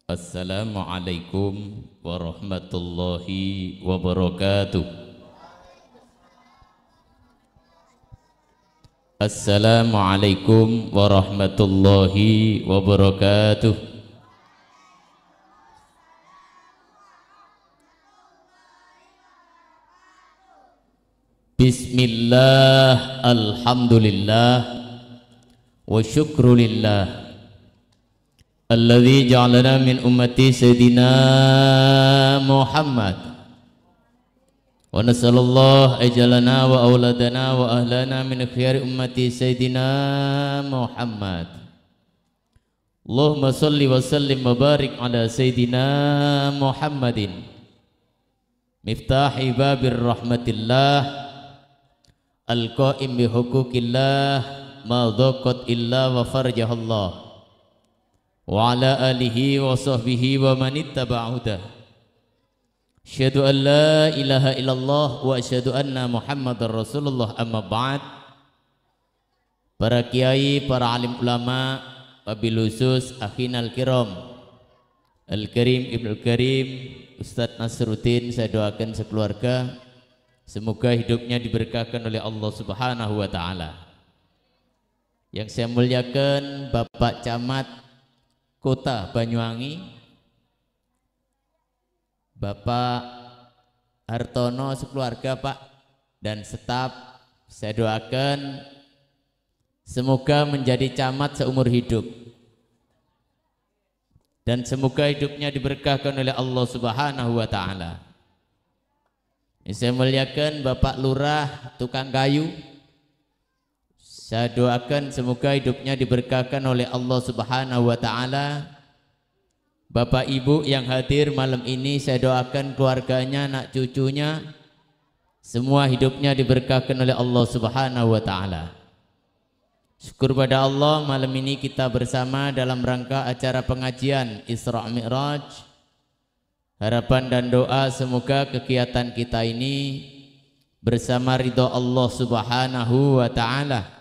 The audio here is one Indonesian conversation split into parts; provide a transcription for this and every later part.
Assalamualaikum warahmatullahi wabarakatuh. Assalamualaikum warahmatullahi wabarakatuh. Bismillah, alhamdulillah, wa syukrulillah alladzi ja'alana min ummati sayyidina Muhammad wa nasallallahu ajalana wa auladana wa ahlana min khiyari ummati sayyidina Muhammad. Allahumma salli wa sallim wa barik ala sayyidina Muhammadin miftahi babir rahmatillah al-qa'im bi huquqillah ma dhaqat illa wa farjahallah wa ala alihi wa sahbihi wa man ittaba'ahu. Asyhadu an la ilaha illallah wa asyhadu anna Muhammadar Rasulullah. Amma ba'd. Para kiai, para alim ulama, wabil khusus akhinal kiram Al-Karim Ibnul Karim Ustadz Nasruddin, saya doakan sekeluarga semoga hidupnya diberkahkan oleh Allah Subhanahu wa taala. Yang saya muliakan Bapak Camat Kota Banyuwangi, Bapak Hartono sekeluarga Pak, dan staf, saya doakan semoga menjadi camat seumur hidup dan semoga hidupnya diberkahkan oleh Allah Subhanahu wa taala. Saya muliakan Bapak Lurah tukang kayu, saya doakan semoga hidupnya diberkahkan oleh Allah Subhanahu wa taala. Bapak Ibu yang hadir malam ini, saya doakan keluarganya, anak cucunya, semua hidupnya diberkahkan oleh Allah Subhanahu wa taala. Syukur pada Allah, malam ini kita bersama dalam rangka acara pengajian Isra Mi'raj. Harapan dan doa semoga kegiatan kita ini bersama ridho Allah Subhanahu wa taala.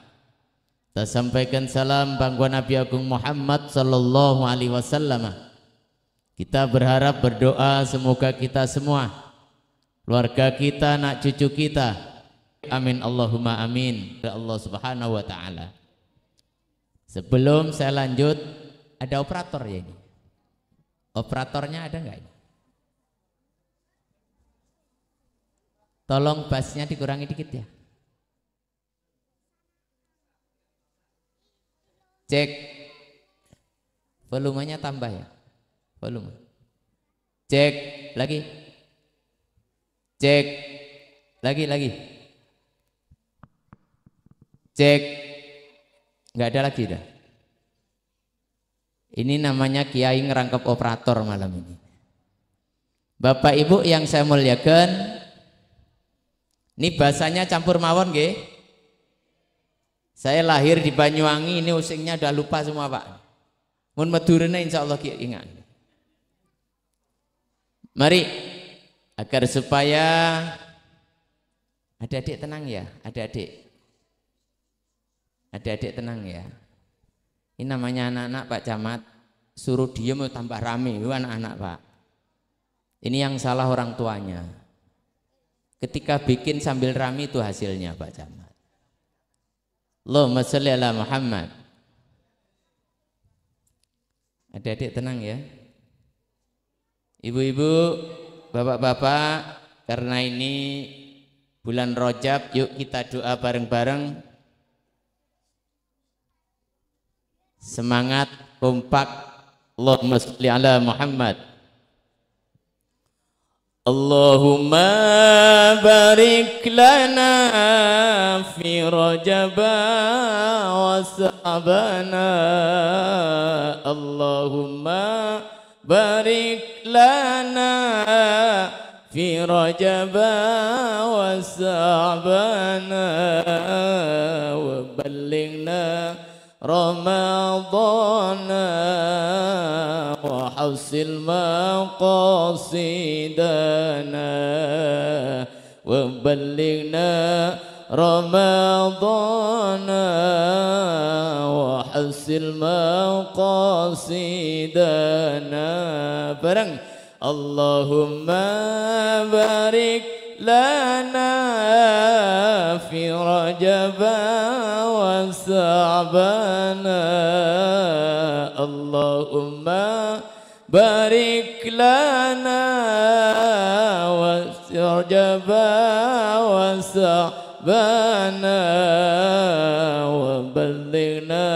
Kita sampaikan salam pangkuan Nabi Agung Muhammad sallallahu alaihi wasallam. Kita berharap berdoa semoga kita semua, keluarga kita, anak cucu kita, amin Allahumma amin, ya Allah Subhanahu wa taala. Sebelum saya lanjut, ada operator ya ini. Operatornya ada enggak ini? Tolong bassnya dikurangi dikit ya. Cek, volumenya tambah ya, volume. Cek lagi, cek lagi, cek, nggak ada lagi dah. Ini namanya kiai ngerangkap operator malam ini. Bapak Ibu yang saya muliakan, ini bahasanya campur mawon nggih. Saya lahir di Banyuwangi, ini usingnya udah lupa semua Pak. Mun medurene insyaallah ingat. Mari agar supaya adik-adik tenang ya, adik-adik. Adik-adik tenang ya. Ini namanya anak-anak Pak Camat, suruh diem tambah rame, itu anak-anak Pak. Ini yang salah orang tuanya. Ketika bikin sambil rame itu hasilnya Pak Camat. Allahumma sholli ala Muhammad. Adik-adik tenang ya. Ibu-ibu, bapak-bapak, karena ini bulan Rajab, yuk kita doa bareng-bareng. Semangat, kompak. Allahumma sholli ala Muhammad. Allahumma barik lana fi Rajab wa Sa'bana. Allahumma barik lana fi Rajab wa Sa'bana wa ballighna Ramadana wa hausil maqasidana wa ballighna Ramadana wa hasil maqasidana. Bareng Allahumma barik lana fi Rajab wa Sa'bana. Allahumma barik lana wa Rajab wa Sa'bana wa ballighna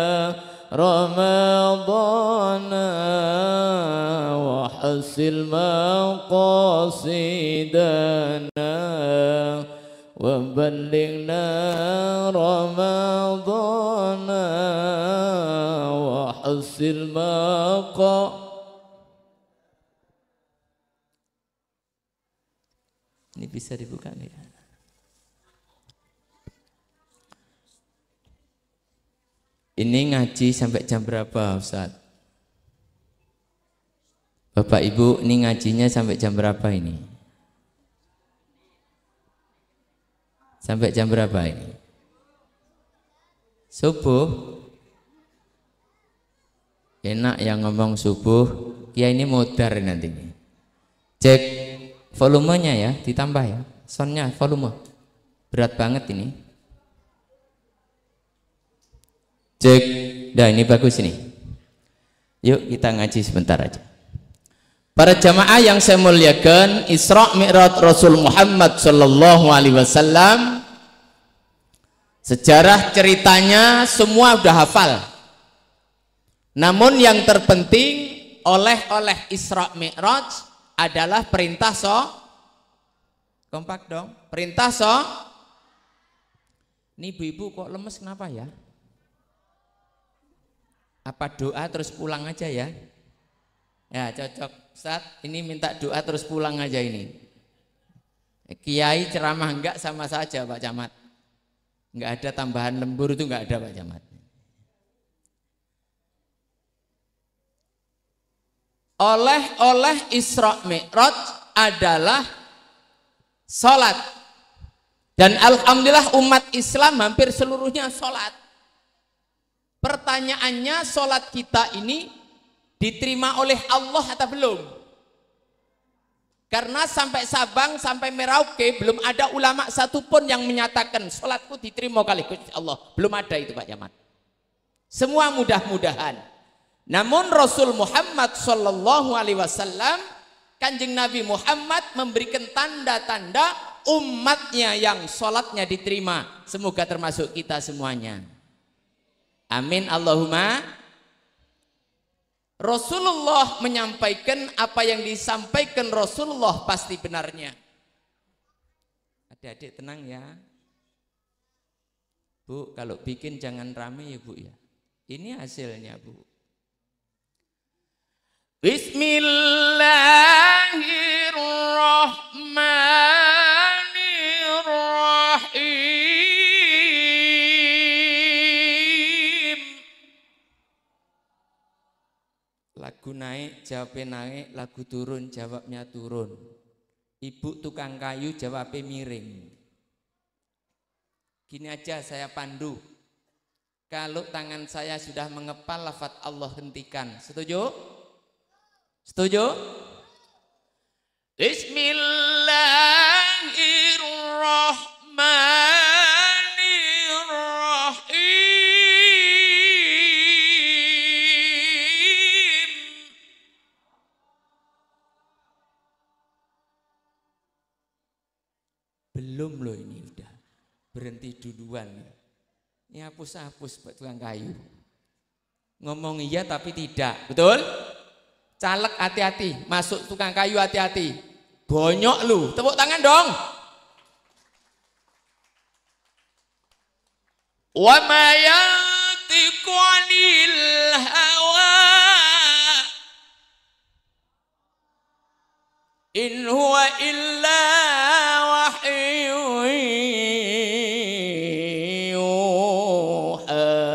Ramadana wa hasil maqasidana wa ballighna Ramadana wa hasil Ini bisa dibuka nih. Ini ngaji sampai jam berapa Ustaz? Bapak Ibu, ini ngajinya sampai jam berapa ini? Sampai jam berapa ini? Subuh? Enak yang ngomong subuh, ya ini modar nanti. Cek volumenya ya, ditambah ya. Soundnya volume. Berat banget ini. Cek, dah ini bagus ini. Yuk kita ngaji sebentar aja. Para jamaah yang saya muliakan, Isra Mi'raj Rasul Muhammad sallallahu alaihi wasallam, sejarah ceritanya semua udah hafal. Namun yang terpenting oleh Isra Mi'raj adalah perintah kompak dong, perintah Ini ibu-ibu kok lemes kenapa ya? Apa doa terus pulang aja ya? Ya cocok Ustaz, ini minta doa terus pulang aja ini. Kiai ceramah enggak sama saja Pak Camat. Enggak ada tambahan lembur itu enggak ada Pak Camat. Oleh Isra Mi'raj adalah sholat. Dan alhamdulillah umat Islam hampir seluruhnya sholat. Pertanyaannya, sholat kita ini diterima oleh Allah atau belum? Karena sampai Sabang, sampai Merauke belum ada ulama satupun yang menyatakan sholatku diterima kali Gusti Allah. Belum ada itu Pak Camat. Semua mudah-mudahan. Namun Rasul Muhammad sallallahu alaihi wasallam, Kanjeng Nabi Muhammad memberikan tanda-tanda umatnya yang sholatnya diterima. Semoga termasuk kita semuanya. Amin Allahumma. Rasulullah menyampaikan apa yang disampaikan Rasulullah pasti benarnya. Adik-adik tenang ya. Bu, kalau bikin jangan rame ya Bu ya. Ini hasilnya Bu. Bismillahirrahmanirrahim. Lagu naik, jawabnya naik, lagu turun, jawabnya turun. Ibu tukang kayu jawabnya miring. Gini aja saya pandu. Kalau tangan saya sudah mengepal, lafaz Allah hentikan. Setuju? Setuju? Bismillahirrahmanirrahim. Belum loh ini udah. Berhenti duluan. Ini hapus-hapus buat tukang kayu. Ngomong iya tapi tidak. Betul? Caleg hati-hati, masuk tukang kayu hati-hati. Bonyok lu, tepuk tangan dong. Wa ma yantiqu 'anil hawa in huwa illa wahyun yuha.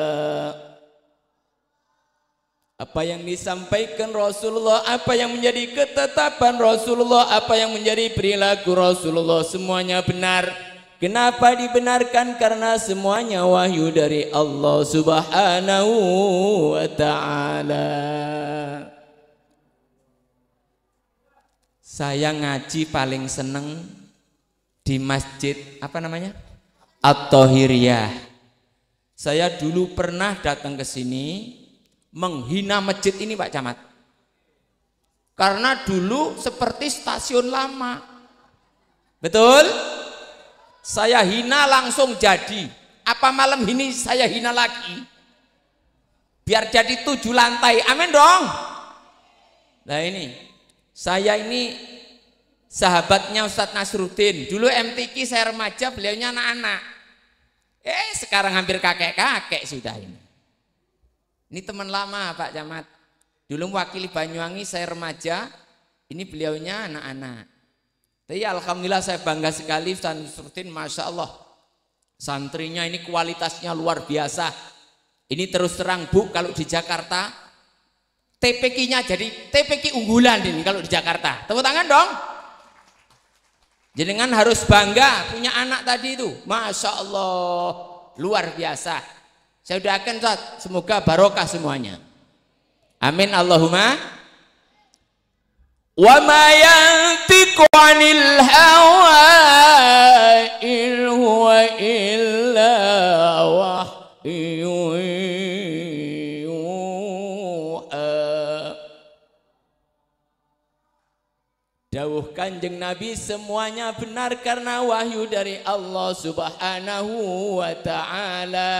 Apa yang disampaikan Rasulullah, apa yang menjadi ketetapan Rasulullah, apa yang menjadi perilaku Rasulullah, semuanya benar. Kenapa dibenarkan? Karena semuanya wahyu dari Allah Subhanahu wa ta'ala. Saya ngaji paling seneng di masjid apa namanya? At-Tahiriyah. Saya dulu pernah datang ke sini menghina masjid ini Pak Camat. Karena dulu seperti stasiun lama. Betul? Saya hina langsung jadi. Apa malam ini saya hina lagi? Biar jadi 7 lantai. Amin dong. Nah ini, saya ini sahabatnya Ustadz Nasruddin. Dulu MTQ saya remaja, beliaunya anak-anak. Sekarang hampir kakek-kakek sudah ini. Ini teman lama Pak Camat. Dulu mewakili Banyuwangi, saya remaja. Ini beliaunya anak-anak. Tapi alhamdulillah saya bangga sekali Ustadz Nasruddin, Masya Allah. Santrinya ini kualitasnya luar biasa. Ini terus terang Bu, kalau di Jakarta TPQ-nya jadi TPQ unggulan ini kalau di Jakarta. Tepuk tangan dong. Jenengan harus bangga punya anak tadi itu. Masya Allah, luar biasa. Saya doakan Ustadz, semoga barokah semuanya. Amin Allahumma. Wa ma yantiqu 'anil hawa in huwa illa wahyu yuha. Dawuh Kanjeng Nabi semuanya benar karena wahyu dari Allah Subhanahu wa ta'ala.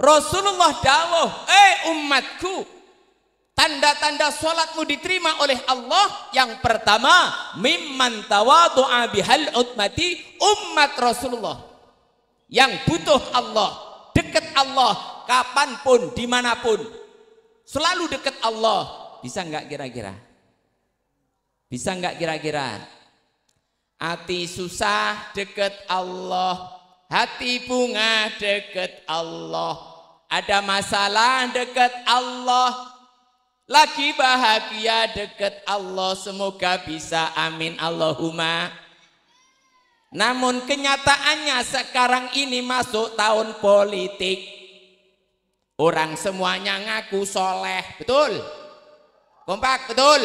Rasulullah dawuh, umatku, tanda-tanda sholatmu diterima oleh Allah yang pertama mimman tawadu'a bihal utmati, umat Rasulullah yang butuh Allah, dekat Allah kapanpun dimanapun, selalu dekat Allah. Bisa nggak kira-kira? Bisa nggak kira-kira? Hati susah dekat Allah, hati bunga dekat Allah, ada masalah dekat Allah, lagi bahagia dekat Allah. Semoga bisa, amin Allahumma. Namun kenyataannya sekarang ini masuk tahun politik. Orang semuanya ngaku soleh, betul? Kompak, betul?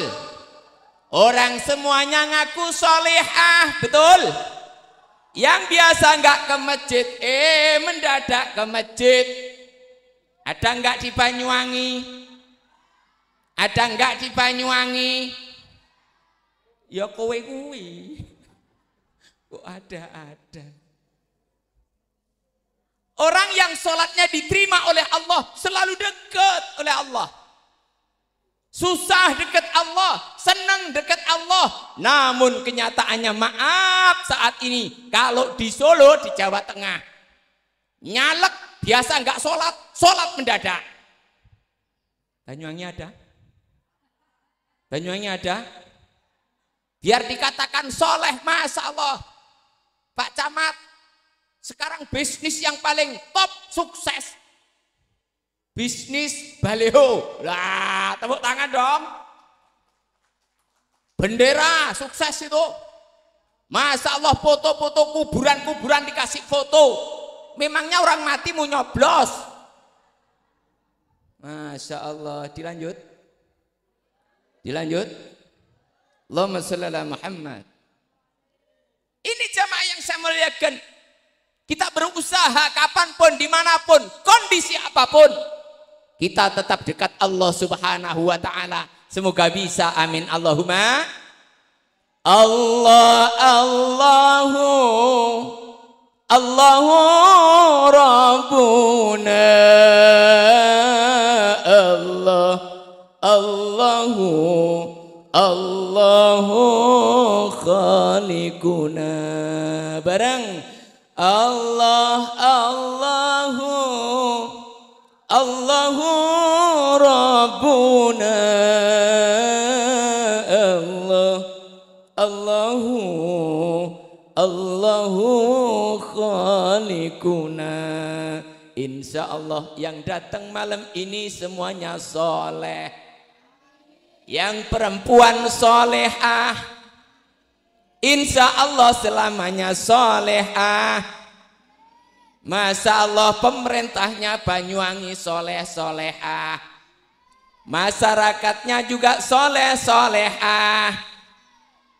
Orang semuanya ngaku solehah, betul? Yang biasa nggak ke masjid, mendadak ke masjid. Ada nggak di Banyuwangi? Ada enggak di Banyuwangi? Ya kowe kuwi. Kok ada. Orang yang sholatnya diterima oleh Allah selalu dekat oleh Allah. Susah dekat Allah, senang dekat Allah. Namun kenyataannya maaf saat ini kalau di Solo, di Jawa Tengah, nyalek biasa enggak sholat, sholat mendadak. Banyuwangi ada? Banyuwangi ada? Biar dikatakan soleh, Masya Allah. Pak Camat, sekarang bisnis yang paling top sukses, bisnis baleho. Lah, tepuk tangan dong. Bendera sukses itu. Masya Allah, foto-foto kuburan-kuburan dikasih foto. Memangnya orang mati mau nyoblos? Masya Allah, dilanjut. Dilanjut. Allahumma sholli ala Muhammad. Ini jamaah yang saya muliakan. Kita berusaha kapanpun, dimanapun, kondisi apapun, kita tetap dekat Allah Subhanahu wa ta'ala. Semoga bisa, amin Allahumma. Allahu Rabbuna, Allahu Khaliquna. Bareng Allahu Rabbuna, Allahu Khaliquna. Insya Allah yang datang malam ini semuanya soleh. Yang perempuan solehah, Insya Allah selamanya solehah. Masya Allah pemerintahnya Banyuwangi soleh-solehah, masyarakatnya juga soleh-solehah.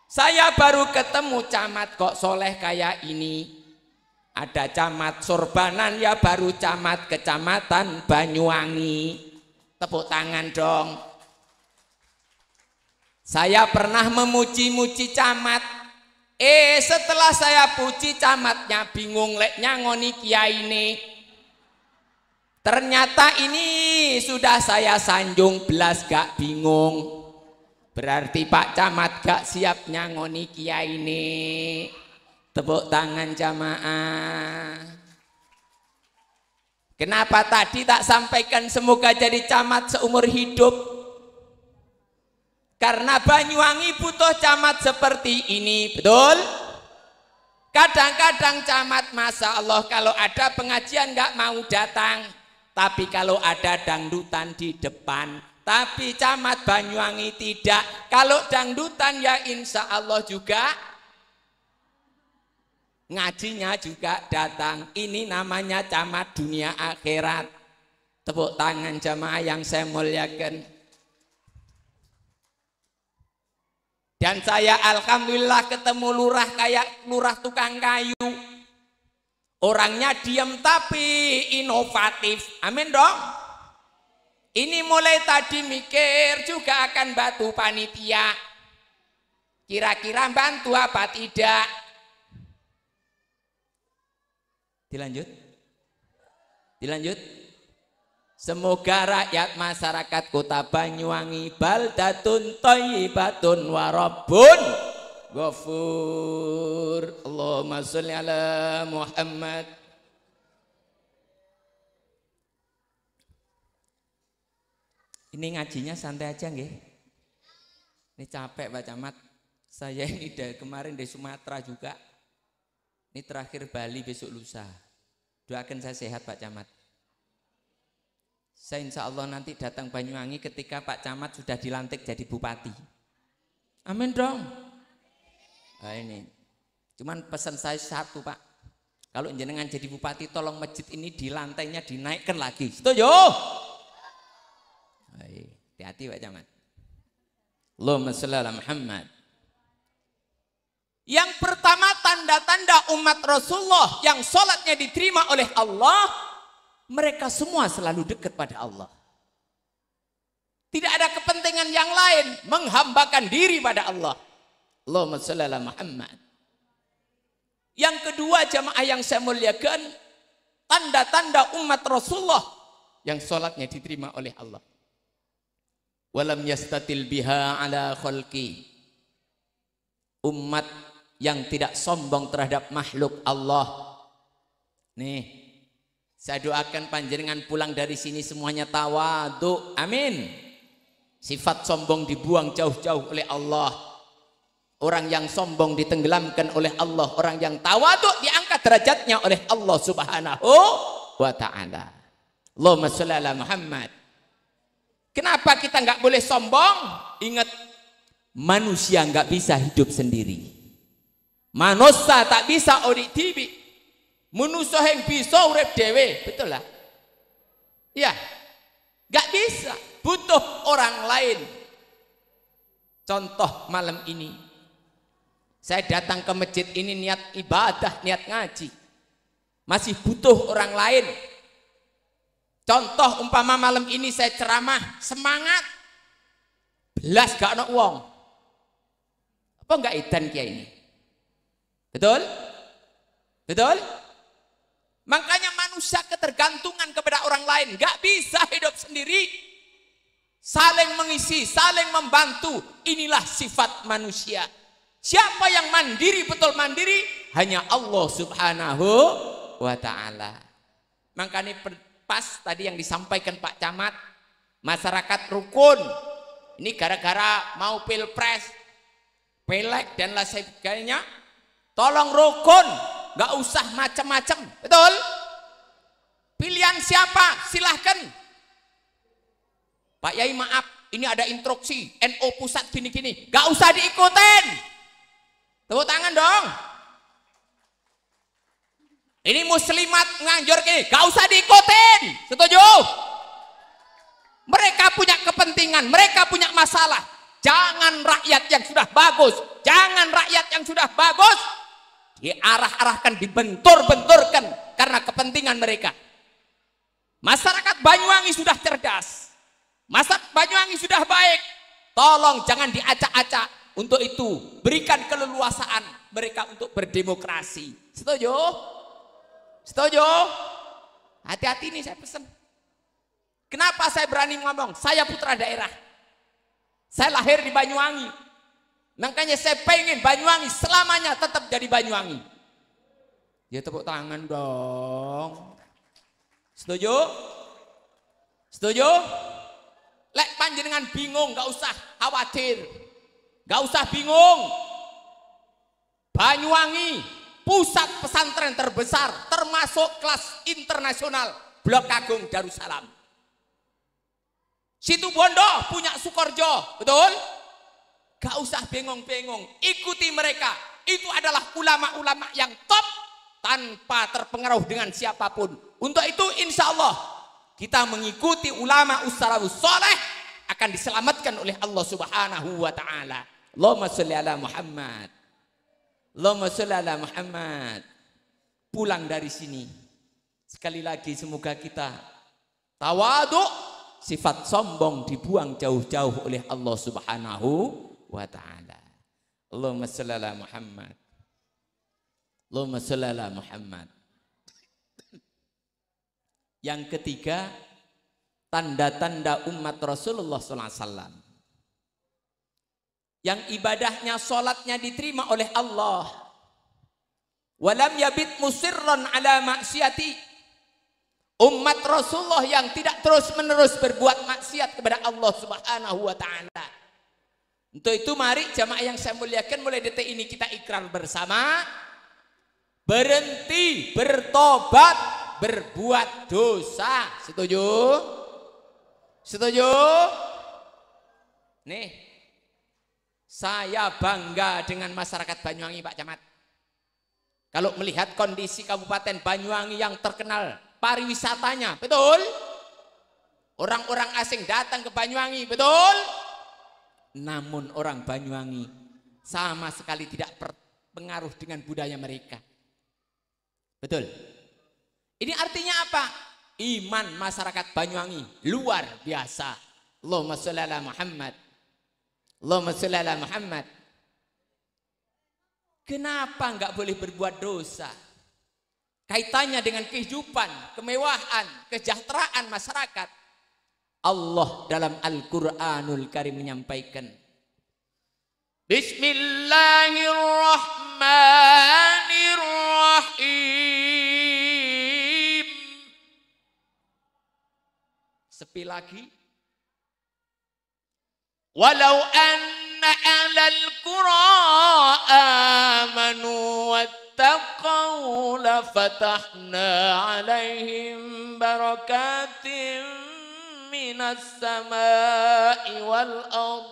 Saya baru ketemu camat kok soleh kayak ini. Ada camat Sorbanan ya, baru camat kecamatan Banyuwangi. Tepuk tangan dong. Saya pernah memuji-muji camat. Setelah saya puji camatnya bingung lek nyangoni kiai ini. Ternyata ini sudah saya sanjung belas gak bingung. Berarti Pak Camat gak siap nyangoni kiai ini. Tepuk tangan jamaah. Kenapa tadi tak sampaikan semoga jadi camat seumur hidup? Karena Banyuwangi butuh camat seperti ini, betul? Kadang-kadang camat Masya Allah kalau ada pengajian nggak mau datang. Tapi kalau ada dangdutan di depan. Tapi camat Banyuwangi tidak. Kalau dangdutan ya insya Allah juga. Ngajinya juga datang. Ini namanya camat dunia akhirat. Tepuk tangan jamaah yang saya muliakan. Dan saya alhamdulillah ketemu lurah kayak lurah tukang kayu. Orangnya diam tapi inovatif. Amin dong. Ini mulai tadi mikir juga akan bantu panitia. Kira-kira bantu apa tidak? Dilanjut. Dilanjut. Semoga rakyat masyarakat kota Banyuwangi baldatun thayyibatun wa rabbun ghafur. Allahumma sholli ala Muhammad. Ini ngajinya santai aja nggih. Ini capek Pak Camat. Saya ini dari kemarin dari Sumatera juga. Ini terakhir Bali besok lusa. Doakan saya sehat Pak Camat. Saya insya Allah nanti datang Banyuwangi ketika Pak Camat sudah dilantik jadi bupati. Amin dong. Nah ini, cuman pesan saya satu Pak. Kalau jenengan jadi bupati tolong masjid ini di lantainya dinaikkan lagi. Setuju? Hati-hati Pak Camat. Allahumma sholli ala Muhammad. Yang pertama tanda-tanda umat Rasulullah yang sholatnya diterima oleh Allah. Mereka semua selalu dekat pada Allah. Tidak ada kepentingan yang lain. Menghambakan diri pada Allah. Allahumma sholli ala Muhammad. Yang kedua jamaah yang saya muliakan. Tanda-tanda umat Rasulullah. Yang sholatnya diterima oleh Allah. Walam yastatil biha ala khalqi. Umat yang tidak sombong terhadap makhluk Allah. Nih. Saya doakan panjenengan pulang dari sini semuanya tawadhu. Amin. Sifat sombong dibuang jauh-jauh oleh Allah. Orang yang sombong ditenggelamkan oleh Allah. Orang yang tawadhu diangkat derajatnya oleh Allah Subhanahu wa ta'ala. Allahumma sholli ala Muhammad. Kenapa kita nggak boleh sombong? Ingat, manusia nggak bisa hidup sendiri. Manusia tak bisa odik tibi. Manusia yang bisa urip dewe, betul lah. Ya, gak bisa, butuh orang lain. Contoh malam ini, saya datang ke masjid ini niat ibadah, niat ngaji. Masih butuh orang lain. Contoh umpama malam ini saya ceramah, semangat. Belas gak ada uang. Apa enggak edan kiai ini? Betul? Betul? Makanya manusia ketergantungan kepada orang lain. Gak bisa hidup sendiri. Saling mengisi, saling membantu. Inilah sifat manusia. Siapa yang mandiri, betul mandiri? Hanya Allah Subhanahu wa ta'ala. Makanya pas tadi yang disampaikan Pak Camat. Masyarakat rukun. Ini gara-gara mau pilpres, pelek dan lain sebagainya. Tolong rukun. Gak usah macam-macam, betul? Pilihan siapa? Silahkan. Pak Yai maaf, ini ada instruksi NO pusat gini-gini. Gak usah diikutin. Tepuk tangan dong. Ini muslimat nganjur gini, gak usah diikutin. Setuju? Mereka punya kepentingan, mereka punya masalah. Jangan rakyat yang sudah bagus, jangan rakyat yang sudah bagus diarah-arahkan, dibentur-benturkan karena kepentingan mereka. Masyarakat Banyuwangi sudah cerdas, masyarakat Banyuwangi sudah baik. Tolong jangan diacak-acak. Untuk itu berikan keleluasaan mereka untuk berdemokrasi. Setuju? Setuju? Hati-hati nih saya pesan. Kenapa saya berani ngomong? Saya putra daerah. Saya lahir di Banyuwangi. Makanya saya pengen Banyuwangi selamanya tetap jadi Banyuwangi. Ya tepuk tangan dong. Setuju? Setuju? Lek panjenengan bingung, gak usah khawatir. Gak usah bingung. Banyuwangi, pusat pesantren terbesar, termasuk kelas internasional, Blok Agung Darussalam. Situ Bondo punya Sukorjo, betul? Gak usah bengong-bengong, ikuti mereka. Itu adalah ulama-ulama yang top tanpa terpengaruh dengan siapapun. Untuk itu insya Allah kita mengikuti ulama ussalafus soleh akan diselamatkan oleh Allah Subhanahu wa Ta'ala. Allahumma sholli ala Muhammad. Allahumma sholli ala Muhammad. Pulang dari sini sekali lagi semoga kita tawadhu, sifat sombong dibuang jauh-jauh oleh Allah Subhanahu wa Ta'ala. Allahumma sholli ala Muhammad. Allahumma sholli ala Muhammad. Yang ketiga, tanda-tanda umat Rasulullah SAW yang ibadahnya, sholatnya diterima oleh Allah. Walam yabit musirran ala maksiati. Umat Rasulullah yang tidak terus-menerus berbuat maksiat kepada Allah Subhanahu wa Ta'ala. Untuk itu mari jamaah yang saya muliakan, mulai detik ini kita ikrar bersama, berhenti bertobat berbuat dosa. Setuju? Setuju? Nih, saya bangga dengan masyarakat Banyuwangi, Pak Camat. Kalau melihat kondisi Kabupaten Banyuwangi yang terkenal pariwisatanya, betul? Orang-orang asing datang ke Banyuwangi, betul? Namun orang Banyuwangi sama sekali tidak berpengaruh dengan budaya mereka. Betul? Ini artinya apa? Iman masyarakat Banyuwangi luar biasa. Allahumma sholli ala Muhammad. Allahumma sholli ala Muhammad. Kenapa enggak boleh berbuat dosa? Kaitannya dengan kehidupan, kemewahan, kesejahteraan masyarakat. Allah dalam Al-Quranul Karim menyampaikan, Bismillahirrahmanirrahim. Sepi lagi. Walau anna ahlal qura amanu wattaqau lafatahna alaihim barakatim minas samai wal ard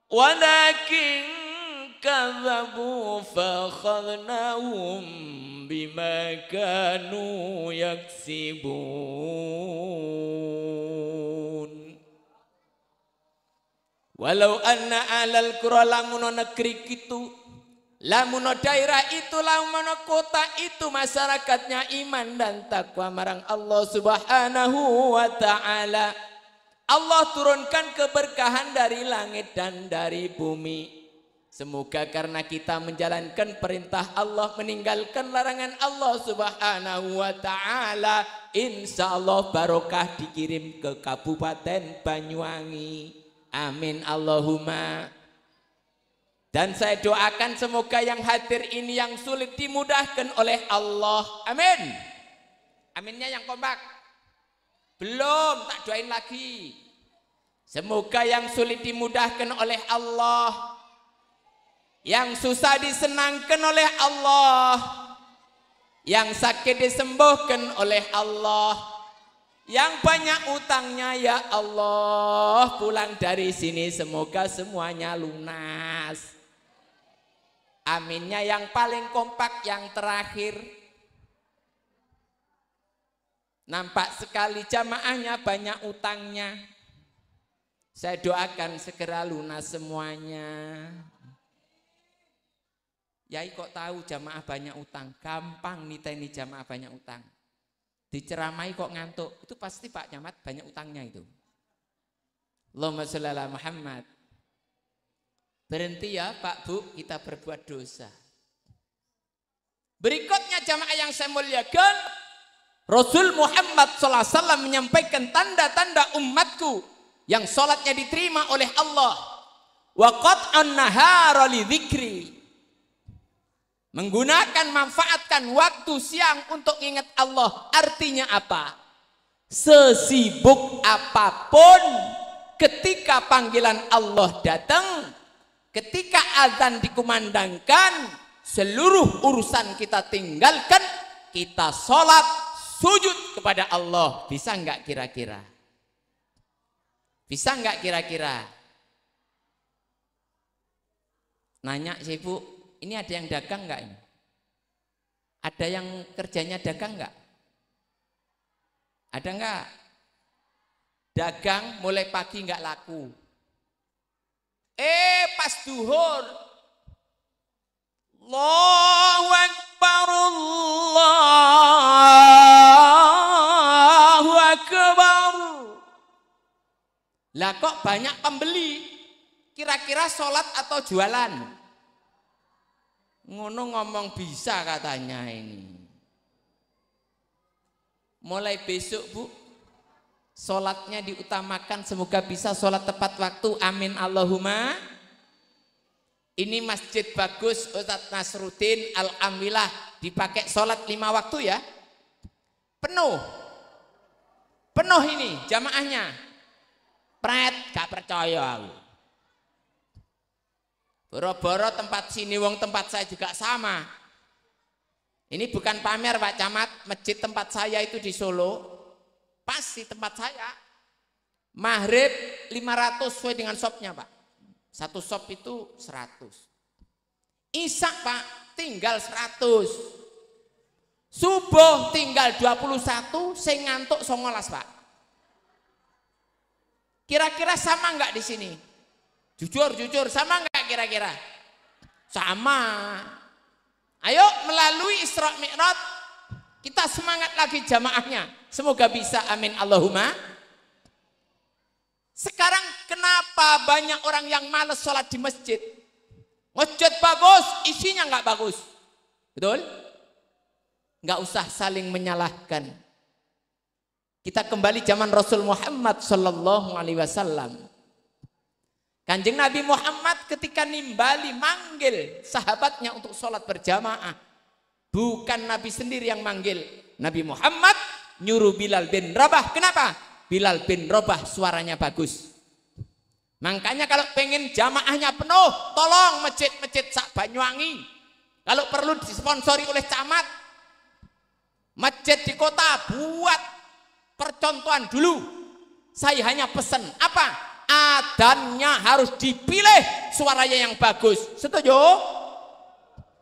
walakin kadzabu fakhadnahum bima kanu yaksibun. Walau anna alal qura, lamun negeri kitu, lamun daerah itu, lamun kota itu masyarakatnya iman dan takwa marang Allah Subhanahu wa Ta'ala. Allah turunkan keberkahan dari langit dan dari bumi. Semoga karena kita menjalankan perintah Allah, meninggalkan larangan Allah Subhanahu wa Ta'ala, insya Allah barokah dikirim ke Kabupaten Banyuwangi. Amin Allahumma. Dan saya doakan semoga yang hadir ini yang sulit dimudahkan oleh Allah. Amin. Aminnya yang kompak. Belum, tak doain lagi. Semoga yang sulit dimudahkan oleh Allah, yang susah disenangkan oleh Allah, yang sakit disembuhkan oleh Allah, yang banyak utangnya ya Allah pulang dari sini semoga semuanya lunas. Aminnya yang paling kompak yang terakhir. Nampak sekali jamaahnya banyak utangnya. Saya doakan segera lunas semuanya. Yai kok tahu jamaah banyak utang? Gampang niteni jamaah banyak utang. Diceramai kok ngantuk? Itu pasti Pak Camat banyak utangnya itu. Allahumma sholli ala Muhammad. Berhenti ya Pak Bu, kita berbuat dosa. Berikutnya jamaah yang saya muliakan, Rasul Muhammad SAW menyampaikan tanda-tanda umatku yang sholatnya diterima oleh Allah. Wa qat'an nahara li dzikri. Menggunakan, manfaatkan waktu siang untuk ingat Allah. Artinya apa? Sesibuk apapun, ketika panggilan Allah datang, ketika azan dikumandangkan, seluruh urusan kita tinggalkan, kita sholat, sujud kepada Allah. Bisa enggak kira-kira? Bisa enggak kira-kira? Nanya sih Bu, ini ada yang dagang enggak ini? Ada yang kerjanya dagang enggak? Ada enggak? Dagang mulai pagi enggak laku. Pas duhur, Allahu Akbar, Allahu Akbar. Lah kok banyak pembeli? Kira-kira sholat atau jualan? Ngono ngomong bisa katanya ini. Mulai besok Bu, sholatnya diutamakan, semoga bisa sholat tepat waktu, amin Allahumma. Ini masjid bagus Ustadz Nasruddin, alhamdulillah dipakai sholat 5 waktu ya. Penuh ini jamaahnya. Pret, gak percaya aku. Boro-boro tempat sini wong tempat saya juga sama. Ini bukan pamer Pak Camat, masjid tempat saya itu di Solo, pas di tempat saya. Maghrib 500 sesuai dengan shopnya Pak. Satu shop itu 100. Isya Pak tinggal 100. Subuh tinggal 21, saya ngantuk 19 Pak. Kira-kira sama enggak di sini? Jujur sama enggak kira-kira? Sama. Ayo melalui Isra Mi'raj kita semangat lagi jamaahnya. Semoga bisa, amin Allahumma. Sekarang kenapa banyak orang yang males sholat di masjid? Masjid bagus, isinya enggak bagus. Betul? Enggak usah saling menyalahkan. Kita kembali zaman Rasul Muhammad sallallahu alaihi wasallam. Kanjeng Nabi Muhammad ketika nimbali manggil sahabatnya untuk sholat berjamaah. Bukan Nabi sendiri yang manggil. Nabi Muhammad nyuruh Bilal bin Rabah. Kenapa? Bilal bin Rabah suaranya bagus. Makanya kalau pengen jamaahnya penuh, tolong masjid-masjid sak Banyuwangi. Kalau perlu disponsori oleh camat, masjid di kota buat percontohan dulu. Saya hanya pesan apa? Adzannya harus dipilih suaranya yang bagus. Setuju?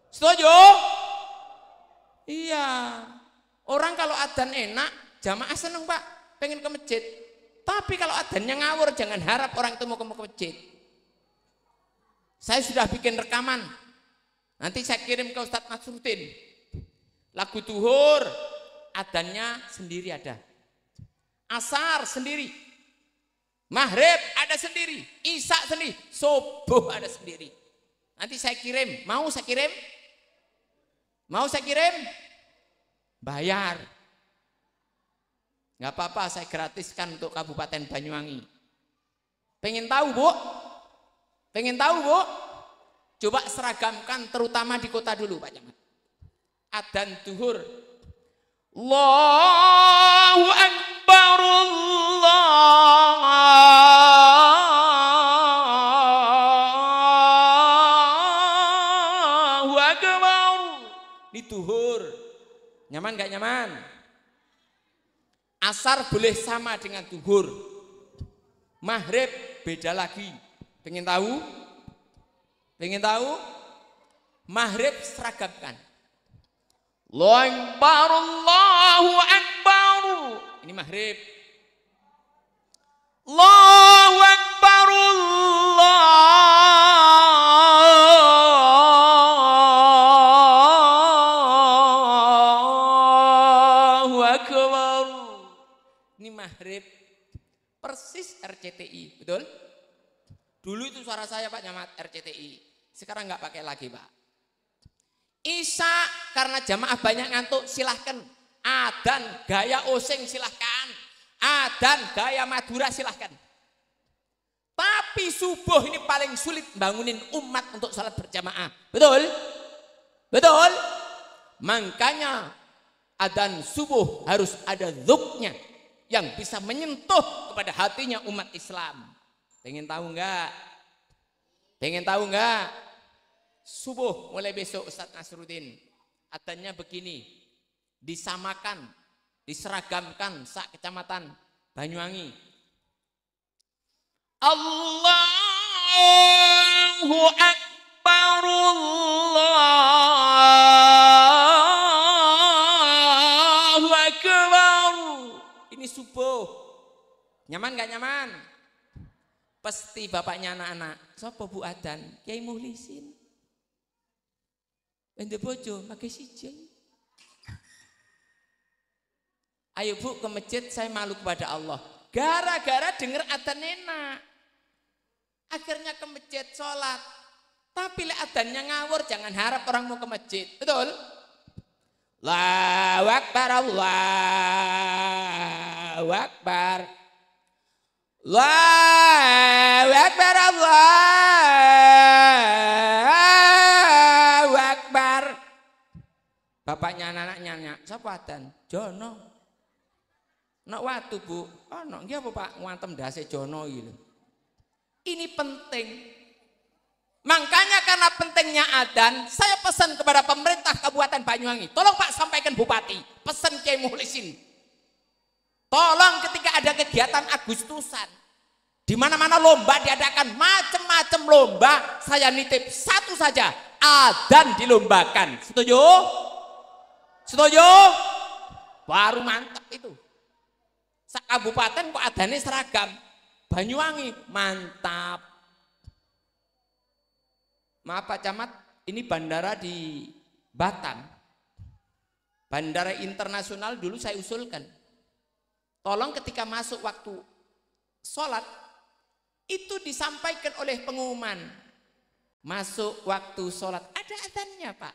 Setuju? Iya. Orang kalau adzan enak, jamaah seneng Pak, pengen ke masjid. Tapi kalau adzannya ngawur, jangan harap orang itu mau ke masjid. Saya sudah bikin rekaman. Nanti saya kirim ke Ustadz Nasruddin. Lagu duhur, adzannya sendiri ada. Asar sendiri, maghrib ada sendiri, isya sendiri, subuh ada sendiri. Nanti saya kirim, mau saya kirim? Mau saya kirim? Bayar. Nggak apa-apa, saya gratiskan untuk Kabupaten Banyuwangi. Pengen tahu Bu? Pengen tahu Bu? Coba seragamkan terutama di kota dulu Pak Camat. Adzan duhur. Allahu Akbar, Allahu Akbar. Di duhur. Nyaman gak nyaman? Asar boleh sama dengan duhur. Maghrib beda lagi. Pengen tahu? Pengen tahu? Maghrib seragamkan. Allahu Akbar, Allahu Akbar. Ini maghrib. Allahu Akbar, Allahu Akbar. Ini maghrib. Persis RCTI, betul? Dulu itu suara saya Pak Nyamat RCTI. Sekarang nggak pakai lagi Pak. Isya karena jamaah banyak ngantuk silahkan. Adzan gaya oseng silahkan. Adzan gaya Madura silahkan. Tapi subuh ini paling sulit bangunin umat untuk salat berjamaah. Betul? Betul? Makanya adzan subuh harus ada dzuknya yang bisa menyentuh kepada hatinya umat Islam. Pengen tahu enggak? Pengen tahu enggak? Subuh mulai besok Ustadz Nasruddin. Adzannya begini. Disamakan, diseragamkan sak kecamatan Banyuwangi. Allahu Akbar, Allahu Akbar. Ini subuh. Nyaman gak nyaman? Pasti bapaknya anak-anak. Sopo Bu adzan? Kiai Muhlisin. Ende bojo pakai sijil. Ayo Bu ke masjid, saya malu kepada Allah. Gara-gara dengar adzan enak. Akhirnya ke masjid sholat. Tapi le adzannya ngawur, jangan harap orang mau ke masjid. Betul? Allahu Akbar, Allahu Akbar. Allahu Akbar, Allahu Akbar. Bapaknya anak-anaknya nanya, siapa adzan? Jono. Nak watu Bu. Oh no, nggih apa Pak ngantem dase Jono iki. Ini penting. Makanya karena pentingnya adzan, saya pesan kepada pemerintah Kabupaten Banyuwangi, tolong Pak sampaikan Bupati, pesan Kiai Muhlisin. Tolong ketika ada kegiatan Agustusan, di mana-mana lomba diadakan, macam-macam lomba, saya nitip satu saja, adzan dilombakan. Setuju? Setuju? Baru mantap itu. Sak kabupaten kok adzannya seragam. Banyuwangi mantap. Maaf Pak Camat, ini bandara di Batam. Bandara internasional dulu saya usulkan. Tolong ketika masuk waktu sholat, itu disampaikan oleh pengumuman. Masuk waktu sholat, ada adzannya Pak.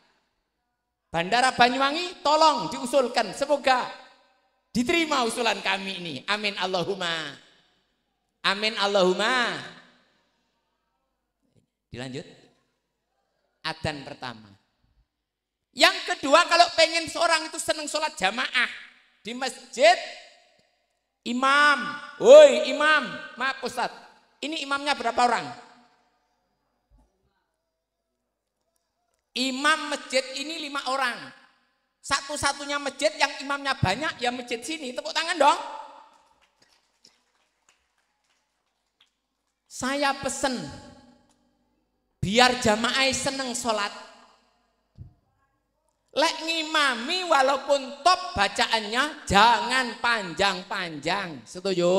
Bandara Banyuwangi tolong diusulkan, semoga diterima usulan kami ini. Amin Allahumma. Amin Allahumma. Dilanjut. Adzan pertama. Yang kedua, kalau pengen seorang itu senang sholat jamaah di masjid, imam, woi imam, maaf Ustadz, ini imamnya berapa orang? Imam masjid ini 5 orang. Satu-satunya masjid yang imamnya banyak, ya masjid sini. Tepuk tangan dong. Saya pesen, biar jamaah seneng sholat. Lek ngimami walaupun top bacaannya, jangan panjang-panjang. Setuju?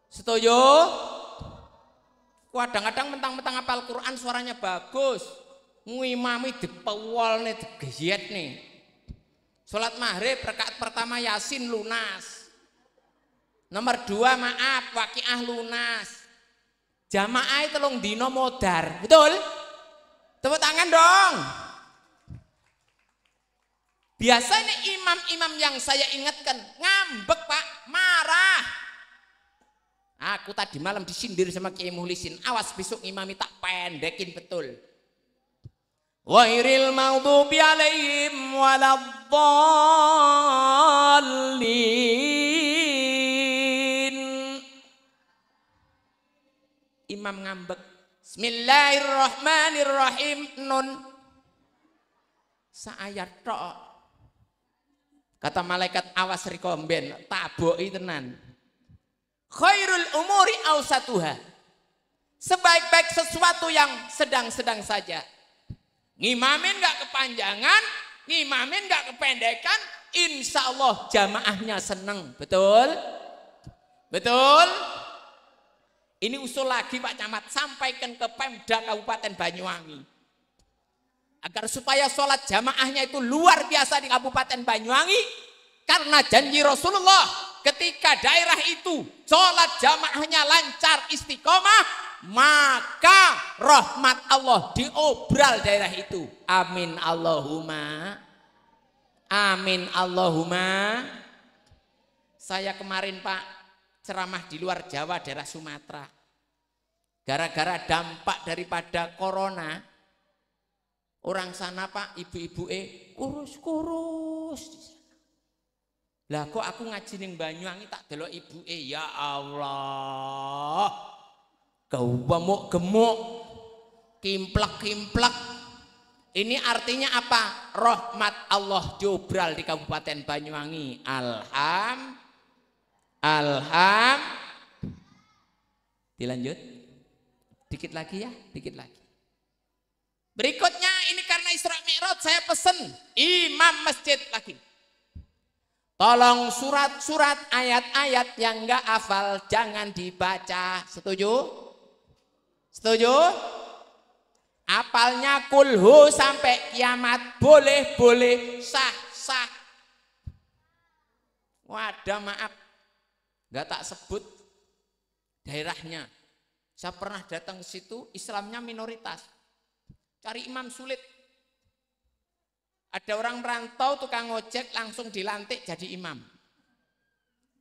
Setuju? Kadang-kadang mentang-mentang hafal Quran suaranya bagus. Ngimami dipewol nih, digeyet nih. Sholat maghrib rakaat pertama Yasin lunas. Nomor 2 maaf Waqiah lunas. Jamaah telung dino modar, betul? Tepuk tangan dong. Biasanya imam-imam yang saya ingatkan ngambek Pak, marah. Aku tadi malam disindir sama Kiai Muhlisin, awas besok imami tak pendekin betul. Ghairil maghdubi alaihim waladdallin. Imam ngambek. Bismillahirrahmanirrahim. Nun. Saayat tok. Kata malaikat awas rikomben, taboki tenan. Khairul umuri awsatuha. Sebaik-baik sesuatu yang sedang-sedang saja. Ngimamin nggak kepanjangan, ngimamin nggak kependekan, insya Allah jamaahnya seneng. Betul? Betul? Ini usul lagi Pak Camat, sampaikan ke Pemda Kabupaten Banyuwangi. Agar supaya sholat jamaahnya itu luar biasa di Kabupaten Banyuwangi. Karena janji Rasulullah ketika daerah itu sholat jamaahnya lancar istiqomah, maka rahmat Allah diobral daerah itu. Amin Allahumma. Amin Allahumma. Saya kemarin Pak ceramah di luar Jawa, daerah Sumatera. Gara-gara dampak daripada corona, orang sana Pak, ibu-ibu kurus-kurus. Lah kok aku ngaji ning Banyuwangi tak delok ibu ya Allah. Gemuk-gemuk, kimplek-kimplek. Ini artinya apa? Rahmat Allah diobral di Kabupaten Banyuwangi. Dilanjut. Dikit lagi ya, dikit lagi. Berikutnya ini karena Isra Mi'raj saya pesen imam masjid lagi. Tolong surat-surat ayat-ayat yang enggak hafal jangan dibaca. Setuju? Setuju? Apalnya kulhu sampai kiamat boleh-boleh sah-sah. Wadah maaf, enggak tak sebut daerahnya. Saya pernah datang ke situ, Islamnya minoritas. Cari imam sulit. Ada orang merantau tukang ojek langsung dilantik jadi imam.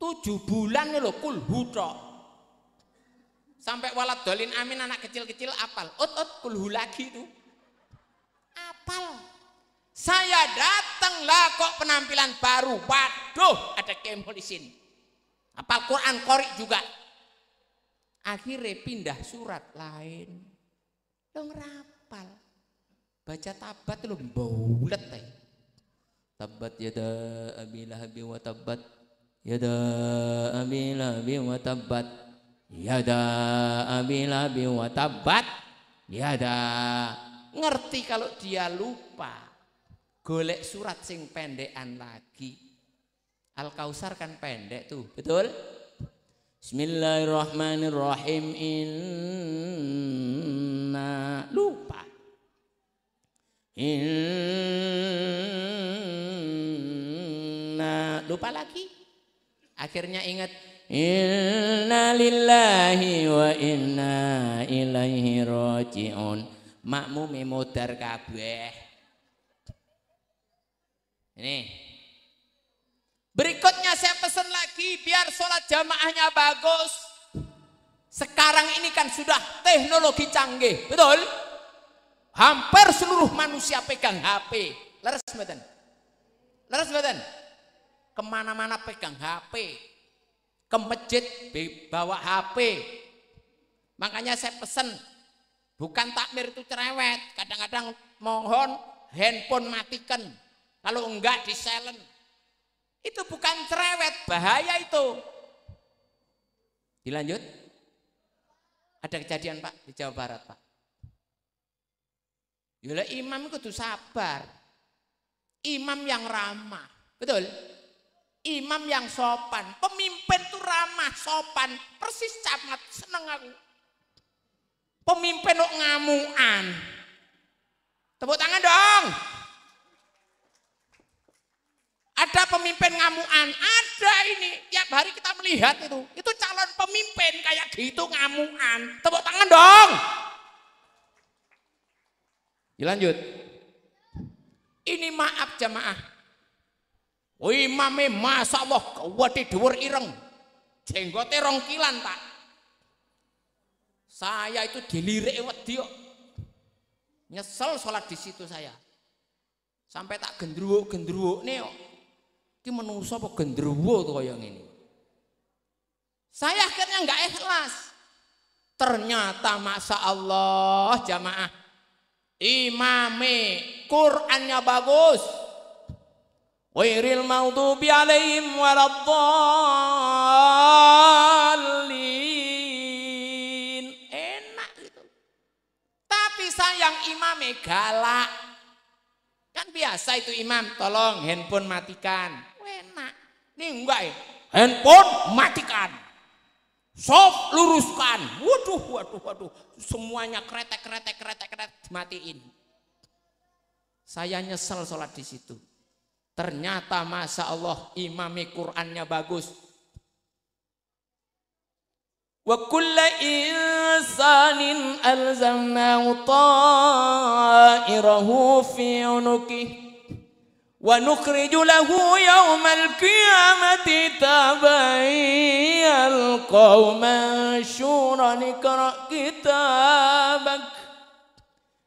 7 bulan loh kulhu tok. Sampai walad dolin amin anak kecil-kecil apal. Kulhu lagi itu. Apal. Saya datang lah kok penampilan baru. Waduh ada kemul di sini. Apal Quran Qori juga. Akhirnya pindah surat lain. Lo ngerapal. Baca tabat lo baulet teh. Tabat yada abi lahabi wa tabat. Yada abi lahabi wa tabat. Yada abi lahabi wa tabat. Yada. Ngerti kalau dia lupa. Golek surat sing pendekan lagi. Al-Kausar kan pendek tuh, betul? Bismillahirrahmanirrahim. Inna lupa. Inna lupa lagi. Akhirnya ingat inna lillahi wa inna ilaihi raji'un. Makmum modar kabeh. Ini. Berikutnya saya pesan lagi biar sholat jamaahnya bagus. Sekarang ini kan sudah teknologi canggih, betul? Hampir seluruh manusia pegang HP. Leres mboten? Leres mboten? Kemana-mana pegang HP. Ke masjid bawa HP. Makanya saya pesan, bukan takmir itu cerewet. Kadang-kadang mohon handphone matikan. Kalau enggak di silent. Itu bukan cerewet, bahaya itu. Dilanjut. Ada kejadian Pak di Jawa Barat Pak. Yolah imam itu sabar. Imam yang ramah. Betul? Imam yang sopan. Pemimpin itu ramah, sopan. Persis camat, seneng aku. Pemimpin kok ngamuan. Tepuk tangan dong. Ada pemimpin ngamuan. Ada ini. Tiap hari kita melihat itu. Itu calon pemimpin kayak gitu ngamuan. Tepuk tangan dong. Dilanjut. Ini maaf jamaah. Imame masya Allah kuwati dhuwur ireng. Jenggote rong kilan Pak. Saya itu dilirik wedi kok. Nyesel sholat di situ saya. Sampai tak gendruwo nih kok. Ki menungso apa gendruwo tuh kaya ngene. Saya akhirnya enggak ikhlas. Ternyata masya Allah jamaah. Imame Qur'annya bagus. Wairil maghdubi alaihim waladdallin. Enak gitu. Tapi sayang imame galak. Kan biasa itu imam, tolong handphone matikan. Enak. Ini enggak ya. Handphone matikan. Soft luruskan. Waduh. Semuanya kretek matiin. Saya nyesel sholat di situ. Ternyata masya Allah imami Qur'annya bagus. Wa kulla insanin alzamnahu ta'irahu fi unuqih wa nukhriju lahu yawmal qiyamati tabayyal qauman syuran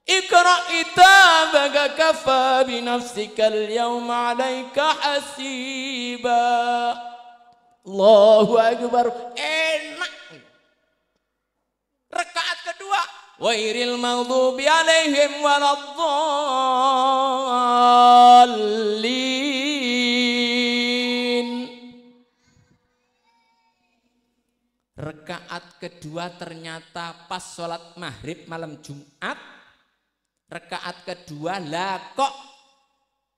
Iqra kitabaka kafa binafsikal yawma 'alaika hasiba. Allahu akbar. Enak. Rakaat kedua, wairil maghdubi 'alaihim waladdallin. Rakaat kedua ternyata pas sholat maghrib malam Jumat. Rakaat kedua lah kok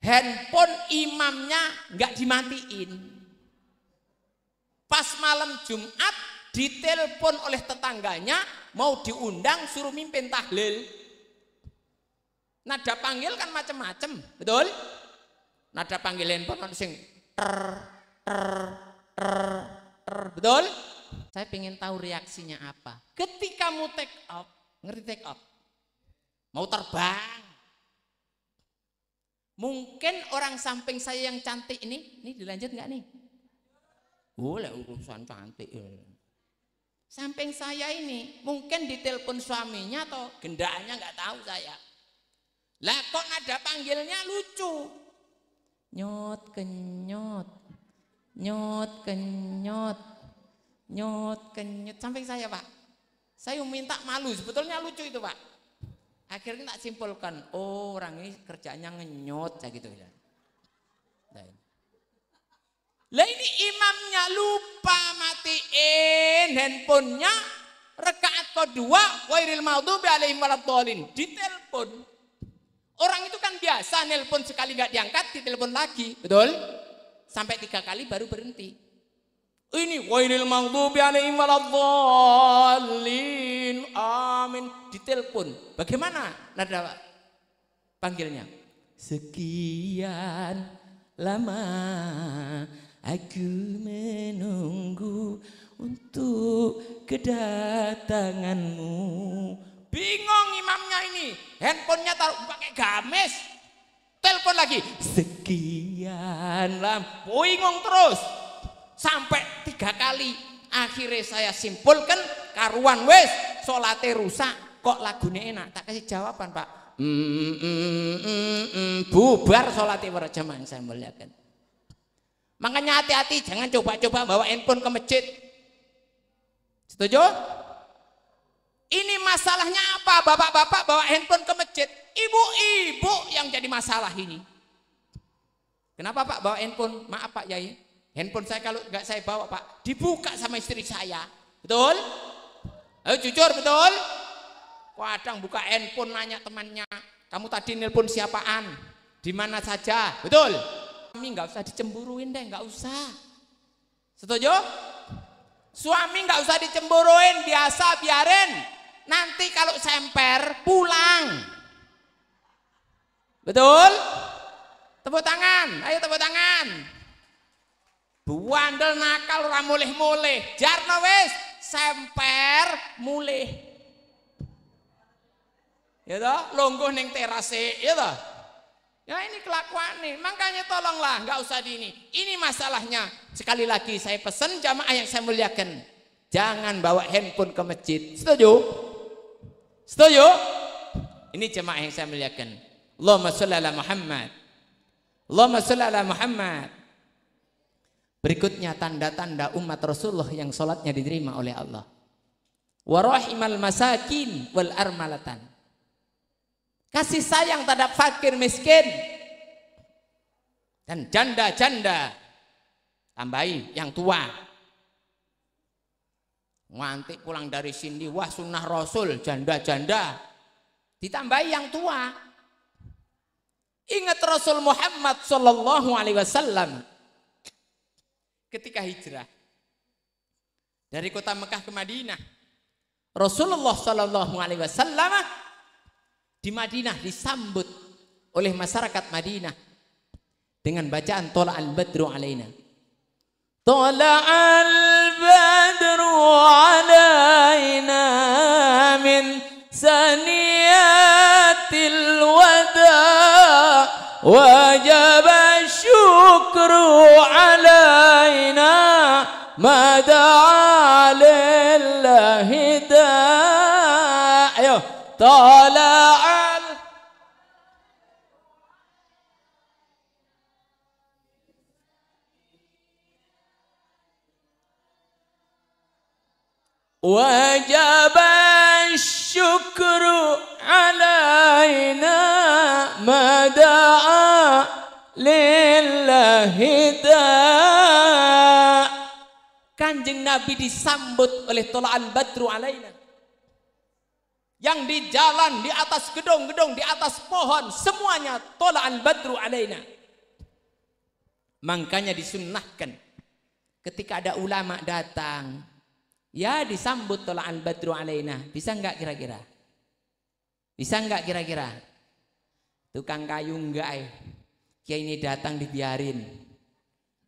handphone imamnya nggak dimatiin. Pas malam Jumat ditelepon oleh tetangganya mau diundang suruh mimpin tahlil. Nada panggil kan macam-macam, betul? Nada panggil handphone kan sing ter, betul? Saya pengen tahu reaksinya apa. Ketika mau take off, ngerti take off? Mau terbang. Mungkin orang samping saya yang cantik ini dilanjut nggak nih? Boleh urusan cantik. Samping saya ini mungkin ditelepon suaminya atau gendaannya nggak tahu saya. Lah kok nada panggilnya lucu. Nyot kenyot, nyot kenyot, nyot kenyot. Samping saya Pak. Saya minta malu, sebetulnya lucu itu Pak. Akhirnya tak simpulkan, oh orang ini kerjanya ngenyot, saya gitu ya. Lah ini imamnya lupa matiin handphonenya, rakaat kedua, wairil maghdubi 'alaihim waladdallin, ditelepon. Orang itu kan biasa nelpon sekali nggak diangkat, ditelepon lagi, betul? Sampai 3 kali baru berhenti. Ini wairil maghdubi 'alaihim waladdallin, amin, ditelepon. Bagaimana nada panggilnya? Sekian lama aku menunggu untuk kedatanganmu. Bingung imamnya ini, handphonenya taruh pakai gamis. Telepon lagi, sekian lama, bingung terus. Sampai 3 kali. Akhirnya saya simpulkan, karuan wes salate rusak kok lagune enak. Tak kasih jawaban Pak. Bubar salate para jamaah saya muliakan. Makanya hati-hati, jangan coba-coba bawa handphone ke masjid. Setuju? Ini masalahnya apa? Bapak-bapak bawa handphone ke masjid, ibu-ibu yang jadi masalah ini. Kenapa Pak bawa handphone? Maaf Pak Yai, handphone saya kalau nggak saya bawa Pak, dibuka sama istri saya. Betul? Ayo jujur, betul? Kadang buka handphone nanya temannya, kamu tadi nelpon siapaan? Di mana saja? Betul? Suami nggak usah dicemburuin deh, nggak usah. Setuju? Suami nggak usah dicemburuin, biasa biarin. Nanti kalau semper pulang. Betul? Tepuk tangan, ayo tepuk tangan. Buandel nakal ora mulih-mulih. Jarno wis semper mulih. Ya toh, lungguh ning terase, ya toh. Ya ini kelakuan nih, makanya tolonglah nggak usah di ini. Ini masalahnya. Sekali lagi saya pesan jamaah yang saya muliakan, jangan bawa handphone ke masjid. Setuju? Setuju? Ini jamaah yang saya muliakan. Allahumma sholli ala Muhammad. Allahumma sholli ala Muhammad. Berikutnya tanda-tanda umat Rasulullah yang sholatnya diterima oleh Allah. Wa rahimal masakin wal armalatan. Kasih sayang terhadap fakir miskin dan janda-janda. Tambahi yang tua. Nganti pulang dari sini, wah sunnah Rasul, janda-janda. Ditambahi yang tua. Ingat Rasul Muhammad sallallahu alaihi wasallam ketika hijrah dari kota Mekah ke Madinah. Rasulullah sallallahu alaihi wasallam di Madinah disambut oleh masyarakat Madinah dengan bacaan Tola'al Badru alaina. Tola'al Badru alaina min saniyatil wada wajaba syukru alaina mada'a lillahi da. Ayo, Tola'al wajib syukru alaina mada'a lillahi da. Kanjeng Nabi disambut oleh Tola'al Badru alaina. Yang di jalan, di atas gedung-gedung, di atas pohon, semuanya Tola'al Badru alaina. Makanya disunnahkan ketika ada ulama datang, ya disambut Tola'al Badru alaina. Bisa enggak kira-kira? Bisa enggak kira-kira? Tukang kayu enggak kiai ini datang dibiarin.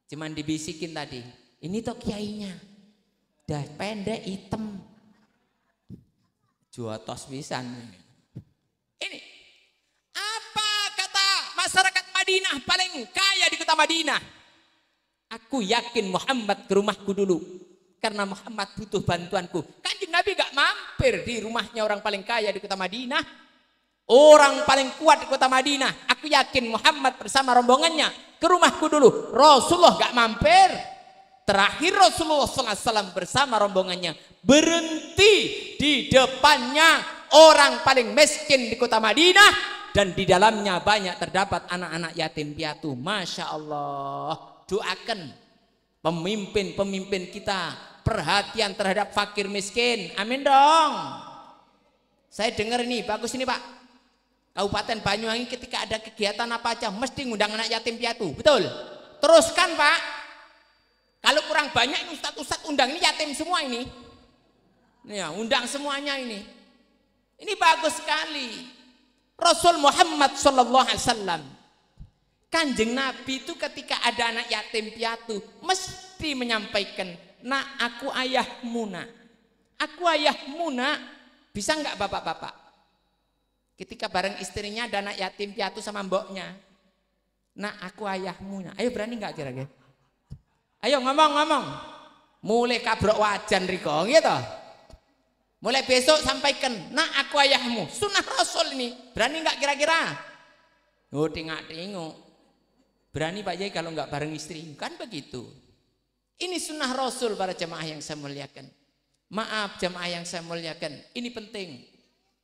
Cuman dibisikin tadi. Ini toh kiainya. Dah pendek hitam. Jotos pisan. Ini apa kata masyarakat Madinah paling kaya di kota Madinah? Aku yakin Muhammad ke rumahku dulu. Karena Muhammad butuh bantuanku. Kanjeng Nabi gak mampir di rumahnya orang paling kaya di kota Madinah. Orang paling kuat di kota Madinah. Aku yakin Muhammad bersama rombongannya ke rumahku dulu. Rasulullah gak mampir. Terakhir Rasulullah SAW bersama rombongannya berhenti di depannya orang paling miskin di kota Madinah. Dan di dalamnya banyak terdapat anak-anak yatim piatu. Masya Allah. Doakan pemimpin-pemimpin kita perhatian terhadap fakir miskin. Amin dong. Saya dengar ini, bagus ini Pak. Kabupaten Banyuwangi ketika ada kegiatan apa aja mesti ngundang anak yatim piatu. Betul? Teruskan Pak. Kalau kurang banyak ini ustadz-ustadz undang ini yatim semua ini. Ya, undang semuanya ini. Ini bagus sekali. Rasul Muhammad sallallahu alaihi wasallam, Kanjeng Nabi itu ketika ada anak yatim piatu mesti menyampaikan, nak aku ayahmu nak. Aku ayahmu nak. Bisa enggak bapak-bapak? Ketika bareng istrinya ada anak yatim piatu sama mboknya. Nak aku ayahmu nak. Ayo berani enggak kira-kira? Ayo ngomong-ngomong. Mulai kabrok wajan riko gitu. Mulai besok sampaikan, nak aku ayahmu. Sunnah Rasul ini. Berani enggak kira-kira? Oh tengok-tengok. Berani Pak Yai kalau enggak bareng istri. Kan begitu. Ini sunnah Rasul para jemaah yang saya muliakan. Maaf jemaah yang saya muliakan. Ini penting.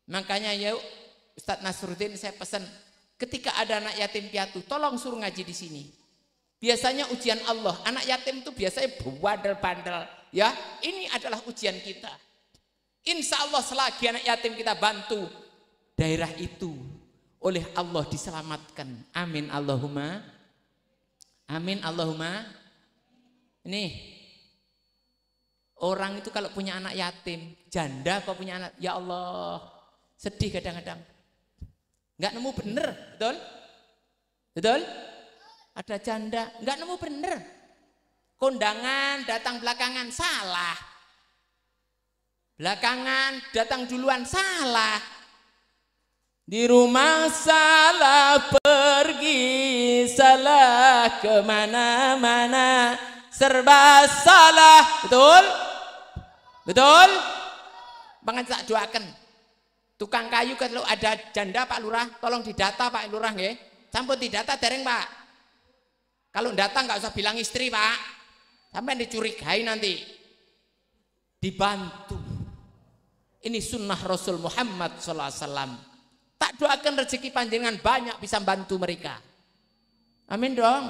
Makanya ya Ustadz Nasruddin saya pesan. Ketika ada anak yatim piatu, tolong suruh ngaji di sini. Biasanya ujian Allah, anak yatim itu biasanya bandel-bandel. Ya, ini adalah ujian kita. Insya Allah selagi anak yatim kita bantu, daerah itu oleh Allah diselamatkan. Amin Allahumma. Amin Allahumma. Ini orang itu kalau punya anak yatim, janda kok punya anak, ya Allah, sedih kadang-kadang. Enggak nemu bener, betul? Betul? Ada janda, enggak nemu bener. Kondangan datang belakangan, salah. Belakangan datang duluan, salah. Di rumah salah, pergi salah, kemana-mana serba salah. Betul? Betul? Banget tak doakan. Tukang kayu kalau ada janda Pak Lurah, tolong didata Pak Lurah nggih. Sampun didata dereng Pak. Kalau datang nggak usah bilang istri Pak. Sampai dicurigai nanti. Dibantu. Ini sunnah Rasul Muhammad SAW. Tak doakan rezeki panjenengan banyak bisa bantu mereka. Amin dong.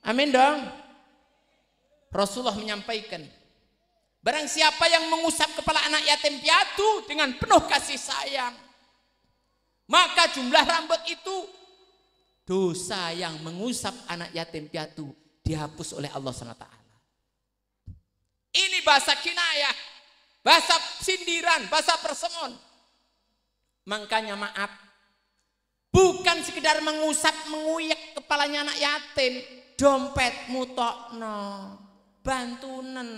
Amin dong. Rasulullah menyampaikan. Barang siapa yang mengusap kepala anak yatim piatu dengan penuh kasih sayang. Maka jumlah rambut itu dosa yang mengusap anak yatim piatu dihapus oleh Allah SWT. Ini bahasa kinayah, bahasa sindiran, bahasa persemon. Makanya maaf, bukan sekedar mengusap, menguyak kepalanya anak yatim, dompet mutokno, bantunen.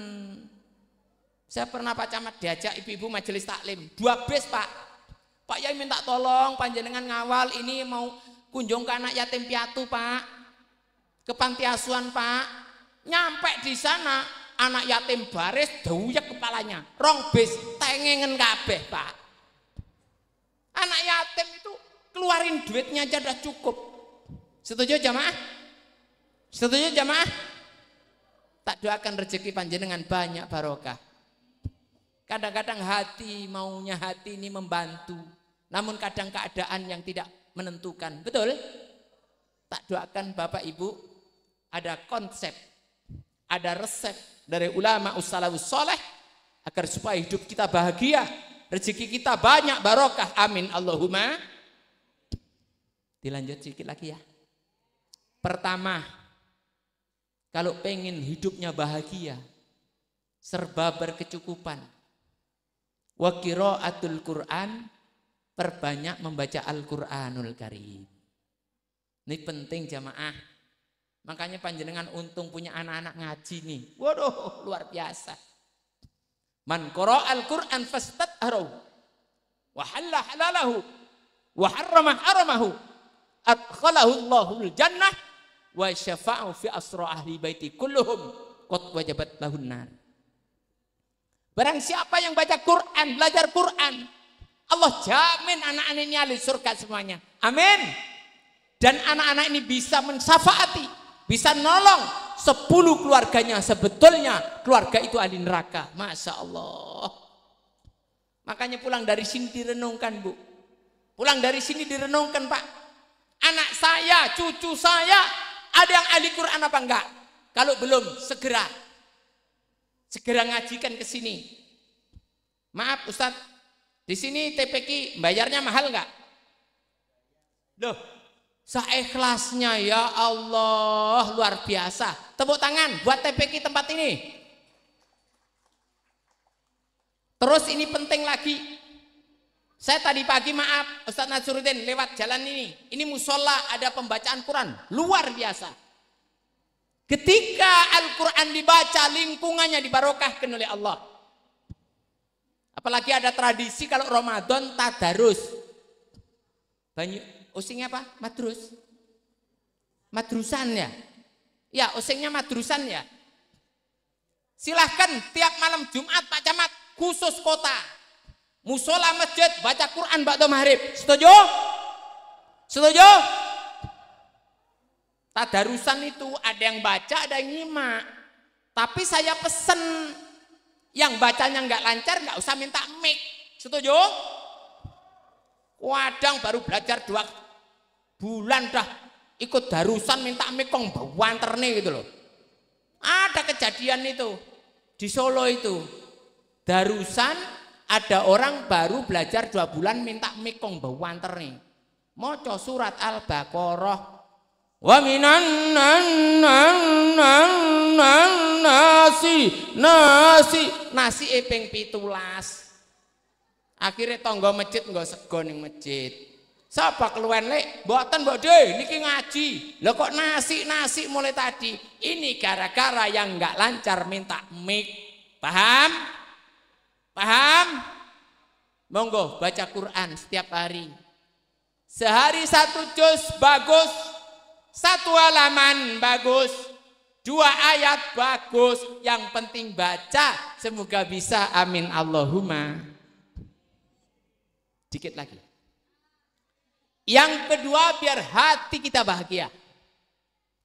Saya pernah Pak Camat diajak ibu-ibu majelis taklim, 2 bis Pak. Pak Yai minta tolong panjenengan ngawal, ini mau kunjung ke anak yatim piatu Pak, ke panti asuhan Pak. Nyampe di sana anak yatim baris doyak kepalanya, rong bis tengengen kabeh Pak. Anak yatim itu keluarin duitnya aja udah cukup. Setuju jamaah? Setuju jamaah? Tak doakan rezeki panjenengan banyak barokah. Kadang-kadang maunya hati ini membantu, namun kadang keadaan yang tidak menentukan. Betul? Tak doakan Bapak Ibu ada konsep, ada resep dari ulama ussalawus soleh agar supaya hidup kita bahagia, rezeki kita banyak barokah. Amin Allahumma. Dilanjut sedikit lagi ya. Pertama, kalau pengen hidupnya bahagia, serba berkecukupan, wa qiraatul Quran, perbanyak membaca Al-Quranul Karim. Ini penting jamaah. Makanya panjenengan untung punya anak-anak ngaji nih. Waduh, luar biasa. Man qara'al Quran fastatharu wa halla halalahu wa harrama haramahu adkhalahu Allahul jannah wa syafa'u fi asra ahli baiti kulluhum qad wajabat lahun nar. Barang siapa yang baca Quran, belajar Quran, Allah jamin anak-anak ini ahli surga semuanya. Amin. Dan anak-anak ini bisa mensyafaati, bisa nolong 10 keluarganya. Sebetulnya keluarga itu ahli neraka. Masya Allah. Makanya pulang dari sini direnungkan Bu. Pulang dari sini direnungkan Pak. Anak saya, cucu saya, ada yang ahli Quran apa enggak? Kalau belum, segera ngajikan ke sini. Maaf Ustadz, di sini TPQ bayarnya mahal enggak? Loh, seikhlasnya ya Allah, luar biasa. Tepuk tangan buat TPQ tempat ini. Terus ini penting lagi. Saya tadi pagi maaf Ustadz Nasruddin lewat jalan ini musola ada pembacaan Quran luar biasa. Ketika Al-Quran dibaca lingkungannya dibarokahkan oleh Allah. Apalagi ada tradisi kalau Ramadan tadarus. Usingnya apa? Madrusan ya? Ya usingnya madrusan ya. Silahkan tiap malam Jumat Pak Camat khusus kota. Musola masjid baca Quran ba'da maghrib. Setuju? Setuju? Tadarusan itu ada yang baca, ada yang nyimak. Tapi saya pesen yang bacanya nggak lancar nggak usah minta mic. Setuju? Kadang baru belajar 2 bulan dah ikut darusan minta mic kong bawanterne gitu loh. Ada kejadian itu di Solo itu. Darusan ada orang baru belajar 2 bulan minta mic kong bawanterne. Maca surat Al-Baqarah. Wa minan nasi ping 17. Akhirnya tangga masjid nggak sego ning masjid. Sapa keluwen lek? Mboten Mbok De, niki ngaji. Lah kok nasi mulai tadi? Ini gara-gara yang nggak lancar minta mic. Paham? Paham? Monggo baca Quran setiap hari. Sehari 1 juz bagus. 1 halaman bagus. 2 ayat bagus. Yang penting baca. Semoga bisa. Amin Allahumma. Dikit lagi. Yang kedua biar hati kita bahagia.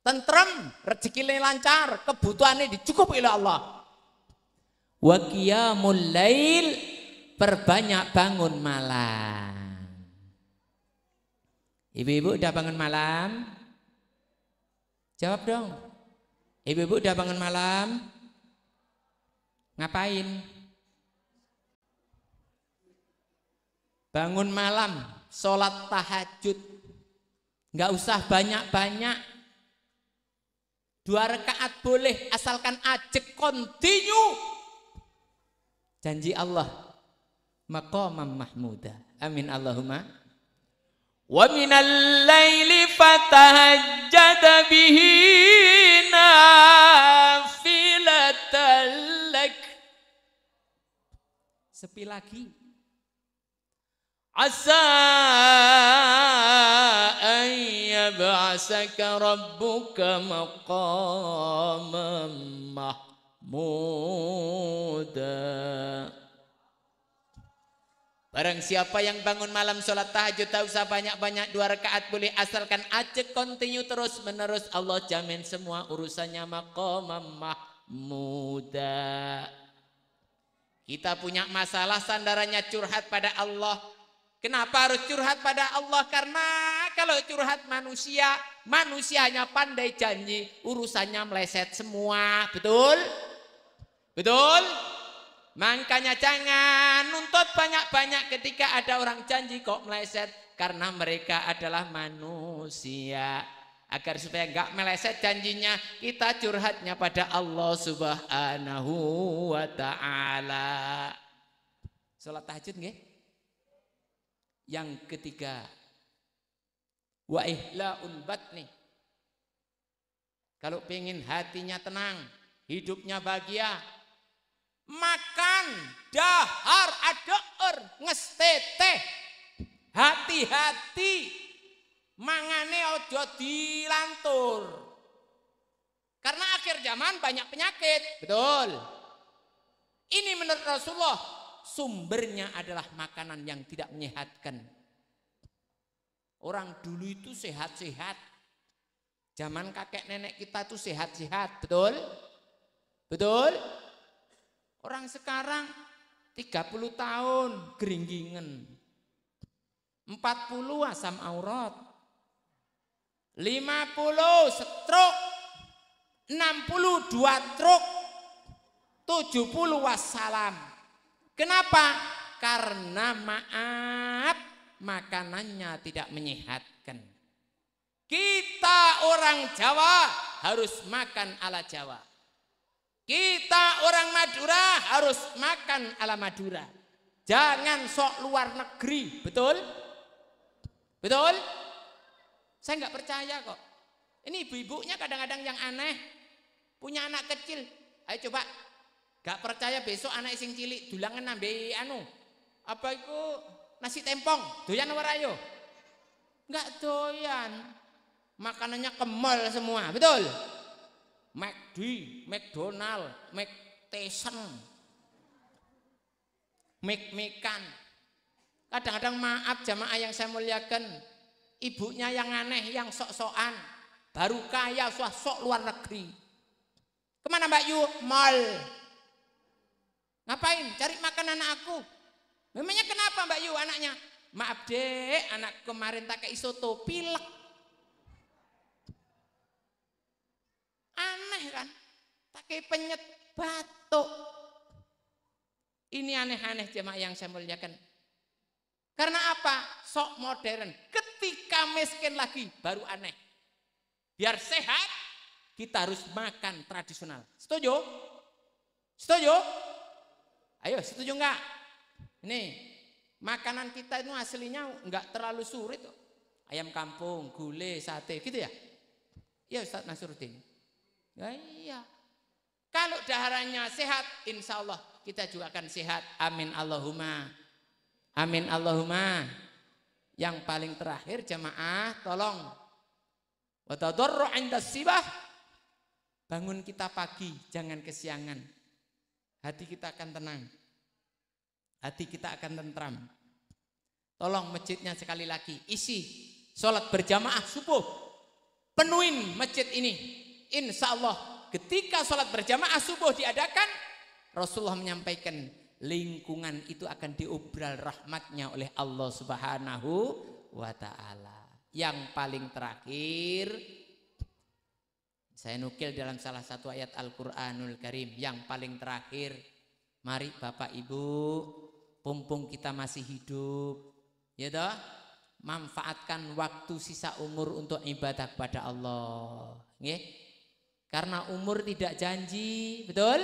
Tentrem, rezekinya lancar, kebutuhannya dicukupi oleh Allah. Wa qiyamul lail, perbanyak bangun malam. Ibu-ibu udah bangun malam? Jawab dong. Ibu-ibu udah bangun malam? Ngapain? Bangun malam, sholat tahajud. Nggak usah banyak-banyak. 2 rakaat boleh asalkan ajek continue. Janji Allah maqamam mahmuda. Amin Allahumma. Wa minal laili fatahajjad bihi nafilatan lak. Sepi lagi. Asa an yab'asaka rabbuka maqamam mahmuda. Barang siapa yang bangun malam sholat tahajud, tak usah banyak-banyak 2 rakaat boleh asalkan ajak continue terus menerus, Allah jamin semua urusannya maqamam mahmuda. Kita punya masalah sandarannya curhat pada Allah. Kenapa harus curhat pada Allah? Karena kalau curhat manusia, manusia hanya pandai janji, urusannya meleset semua. Betul? Betul? Makanya jangan nuntut banyak-banyak ketika ada orang janji kok meleset. Karena mereka adalah manusia. Agar supaya enggak meleset janjinya, kita curhatnya pada Allah Subhanahu wa ta'ala. Salat tahajud nggih? Yang ketiga, wa ihlaul batni. Kalau pengen hatinya tenang, hidupnya bahagia, makan dahar adoer ngesteteh, hati-hati mangane ojo dilantur. Karena akhir zaman banyak penyakit. Betul. Ini menurut Rasulullah, sumbernya adalah makanan yang tidak menyehatkan. Orang dulu itu sehat-sehat. Zaman kakek nenek kita itu sehat-sehat. Betul? Betul? Orang sekarang 30 tahun geringgingan. 40 asam aurat. 50 stroke. 60 2 truk. 70 wassalam. Kenapa? Karena maaf, makanannya tidak menyehatkan. Kita orang Jawa harus makan ala Jawa. Kita orang Madura harus makan ala Madura. Jangan sok luar negeri, betul? Betul? Saya nggak percaya kok. Ini ibu-ibunya kadang-kadang yang aneh. Punya anak kecil, ayo coba. Gak percaya besok anak sing cilik dulangan nambe anu. Apa itu nasi tempong, doyan ora yo? Enggak doyan. Makanannya ke mall semua, betul? McD, McDonald, McTyson, Mc-Mekan. Kadang-kadang maaf jamaah yang saya muliakan, ibunya yang aneh, yang sok-sokan, baru kaya sok luar negeri. Kemana Mbak Yu? Mall. Ngapain? Cari makan anak aku. Memangnya kenapa Mbak Yu anaknya? Maaf dek, anak kemarin tak kayak soto, pilek. Aneh kan? Tak kayak penyet, batuk. Ini aneh-aneh jemaah yang saya muliakan. Karena apa? Sok modern. Ketika miskin lagi, baru aneh. Biar sehat, kita harus makan tradisional. Setuju? Setuju? Ayo, setuju enggak? Nih, makanan kita itu aslinya enggak terlalu sulit. Ayam kampung, gulai, sate, gitu ya? Iya Ustaz Nasruddin. Ya iya. Kalau daharannya sehat, insya Allah kita juga akan sehat. Amin Allahumma. Amin Allahumma. Yang paling terakhir jamaah, tolong. Wa tadarru 'inda sibah. Bangun kita pagi, jangan kesiangan. Hati kita akan tenang. Hati kita akan tentram. Tolong masjidnya sekali lagi isi sholat berjamaah subuh. Penuhin masjid ini. Insya Allah ketika sholat berjamaah subuh diadakan, Rasulullah menyampaikan lingkungan itu akan diobral rahmatnya oleh Allah Subhanahu wa ta'ala. Yang paling terakhir, saya nukil dalam salah satu ayat Al-Quranul Karim. Yang paling terakhir, mari Bapak Ibu, mumpung kita masih hidup, ya toh, manfaatkan waktu sisa umur untuk ibadah kepada Allah. Nggih. Karena umur tidak janji, betul?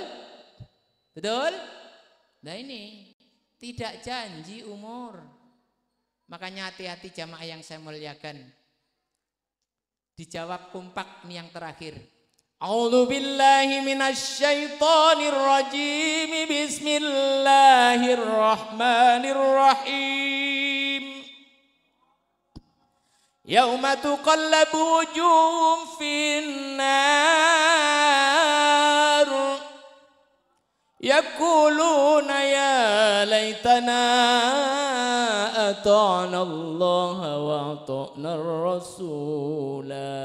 Betul? Nah ini tidak janji umur. Makanya hati-hati jamaah yang saya muliakan. Dijawab kompak nih yang terakhir. A'udzu billahi minasyaitonir rajim. Bismillahirrahmanirrahim. Yauma tuqallabu wujuhum finnar yaquluna ya laitana ata'na Allah wa ata'na ar-rasula.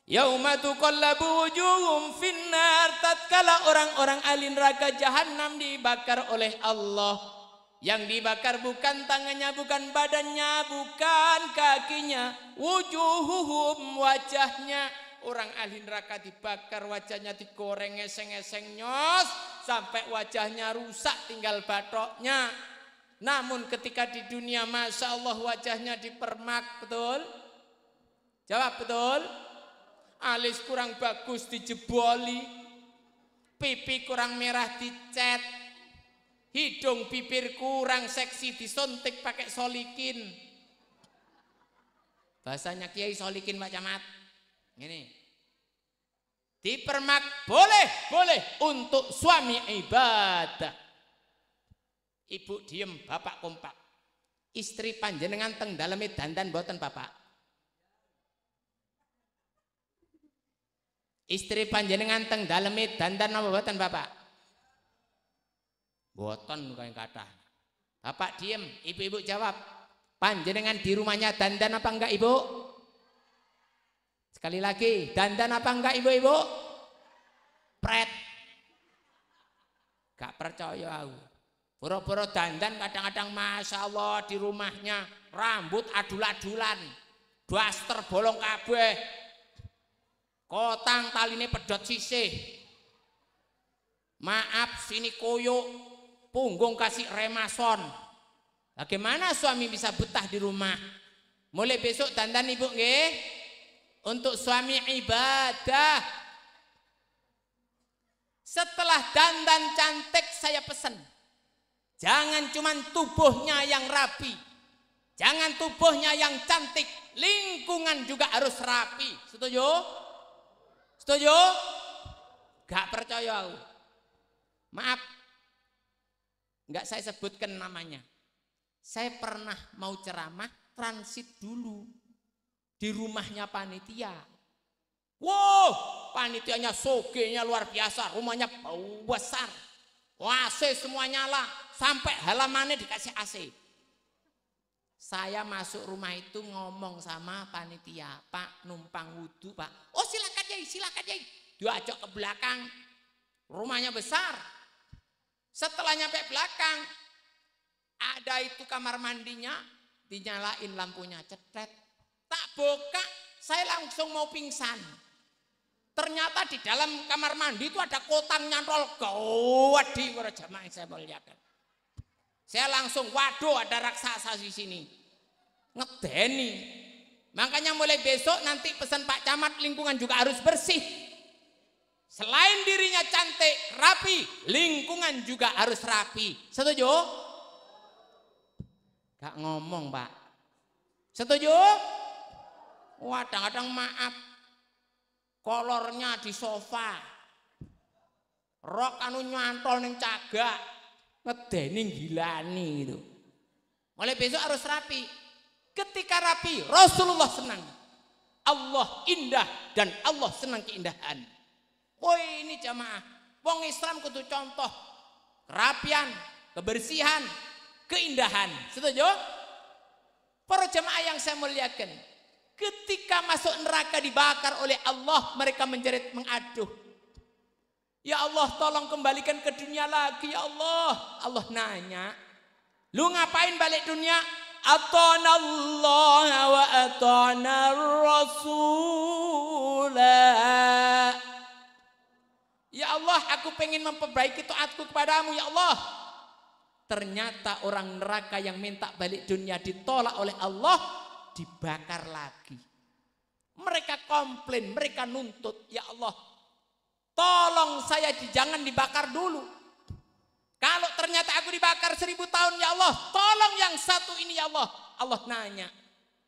Yauma tuqallabu wujuhum finnar, tatkala orang-orang ahli neraka jahanam dibakar oleh Allah. Yang dibakar bukan tangannya, bukan badannya, bukan kakinya, wujuhuhum, wajahnya. Orang ahli neraka dibakar, wajahnya digoreng ngeseng-ngeseng nyos sampai wajahnya rusak, tinggal batoknya. Namun ketika di dunia masya Allah wajahnya dipermak, betul? Jawab betul? Alis kurang bagus dijeboli, pipi kurang merah dicet, hidung bibir kurang seksi disuntik pakai solikin. Bahasanya Kiai solikin Pak Camat. Ini dipermak boleh untuk suami ibadah. Ibu diem, bapak kompak. Istri panjenengan teng daleme dandan boten bapak? Istri panjenengan teng daleme dandan apa boten bapak? Boten kaya kathah. Bapak diem, ibu-ibu jawab. Panjenengan di rumahnya dandan apa enggak ibu? Sekali lagi, dandan apa enggak ibu-ibu? Pret. Gak percaya aku. Pura-pura dandan kadang-kadang masya Allah di rumahnya rambut adul-adulan, daster bolong kabeh, kotang taline pedot sisih. Maaf sini koyok, punggung kasih remason. Bagaimana suami bisa betah di rumah? Mulai besok dandan ibu nggih untuk suami ibadah. Setelah dandan cantik saya pesan, jangan cuman tubuhnya yang rapi, jangan tubuhnya yang cantik, lingkungan juga harus rapi. Setuju? Setuju? Gak percaya aku. Maaf, nggak saya sebutkan namanya. Saya pernah mau ceramah, transit dulu di rumahnya panitia. Wow, panitianya sogenya luar biasa, rumahnya besar, AC semua nyala, sampai halamannya dikasih AC. Saya masuk rumah itu ngomong sama panitia, Pak numpang wudhu Pak. Oh silakan Yai, diajak ke belakang, rumahnya besar. Setelah nyampe belakang, ada itu kamar mandinya, dinyalain lampunya, cetet. Tak buka, saya langsung mau pingsan. Ternyata di dalam kamar mandi itu ada kotang nyantol gawat di jamaah yang saya muliakan. Saya langsung, waduh ada raksasa di sini. Ngedeni. Makanya mulai besok nanti pesan Pak Camat lingkungan juga harus bersih. Selain dirinya cantik, rapi, lingkungan juga harus rapi. Setuju? Gak ngomong Pak. Setuju? Wah kadang-kadang maaf, kolornya di sofa, rok anu nyantol ning cagak, ngedeni gilani gitu. Mulai besok harus rapi. Ketika rapi, Rasulullah senang. Allah indah dan Allah senang keindahan. Woi ini jamaah, wong Islam kudu contoh kerapian, kebersihan, keindahan. Setuju? Para jamaah yang saya muliakan, ketika masuk neraka dibakar oleh Allah, mereka menjerit mengaduh. Ya Allah tolong kembalikan ke dunia lagi ya Allah. Allah nanya, lu ngapain balik dunia? Ata'na Allah wa ata'na Rasulah. Ya Allah aku pengen memperbaiki taatku kepadamu ya Allah. ternyata orang neraka yang minta balik dunia ditolak oleh Allah, dibakar lagi. Mereka komplain, mereka nuntut, ya Allah, tolong saya jangan dibakar dulu. Kalau ternyata aku dibakar 1000 tahun, ya Allah, tolong yang satu ini, ya Allah. Allah nanya,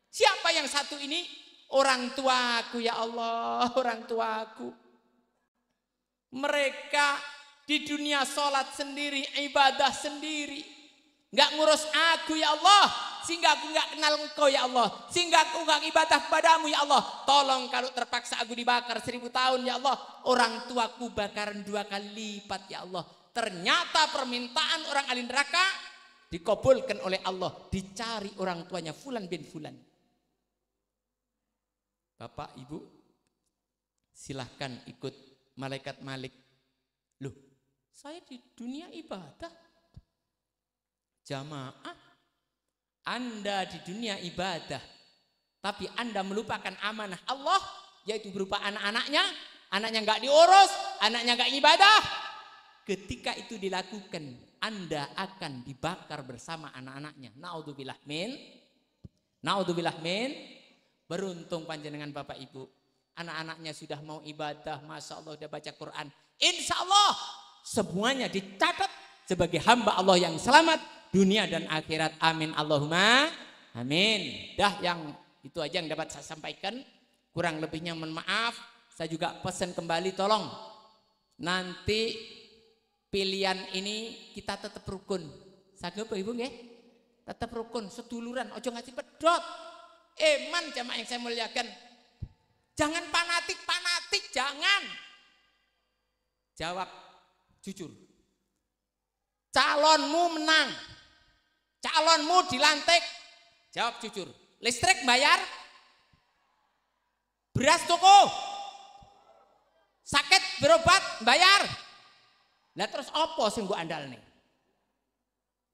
siapa yang satu ini? Orang tuaku, ya Allah, orang tuaku. Mereka di dunia sholat sendiri, ibadah sendiri, nggak ngurus aku, ya Allah, sehingga aku nggak kenal Engkau, ya Allah, sehingga aku nggak ibadah kepadamu, ya Allah. Tolong kalau terpaksa aku dibakar 1000 tahun, ya Allah, orang tuaku bakaran 2 kali lipat, ya Allah. Ternyata permintaan orang ahli neraka dikabulkan oleh Allah, dicari orang tuanya Fulan bin Fulan. Bapak Ibu, silahkan ikut malaikat Malik. Loh, saya di dunia ibadah jamaah, Anda di dunia ibadah, tapi Anda melupakan amanah Allah, yaitu berupa anak-anaknya. Anaknya nggak diurus, anaknya nggak ibadah. Ketika itu dilakukan, Anda akan dibakar bersama anak-anaknya. Naudzubillah min. Beruntung panjenengan Bapak Ibu, anak-anaknya sudah mau ibadah, Masya Allah sudah baca Quran. Insya Allah semuanya dicatat sebagai hamba Allah yang selamat dunia dan akhirat. Amin Allahumma amin. Dah, yang itu aja yang dapat saya sampaikan. Kurang lebihnya mohon maaf. Saya juga pesan kembali, tolong nanti pilihan ini kita tetap rukun. Sagep Ibu nggih? Tetap rukun, seduluran, ojo ngasih pedot. Eman jamaah yang saya muliakan. Jangan fanatik, jangan. Jawab jujur. Calonmu menang. Calonmu dilantik. Jawab jujur. Listrik bayar? Beras toko? Sakit berobat bayar? Lah terus apa sing mbok andalne?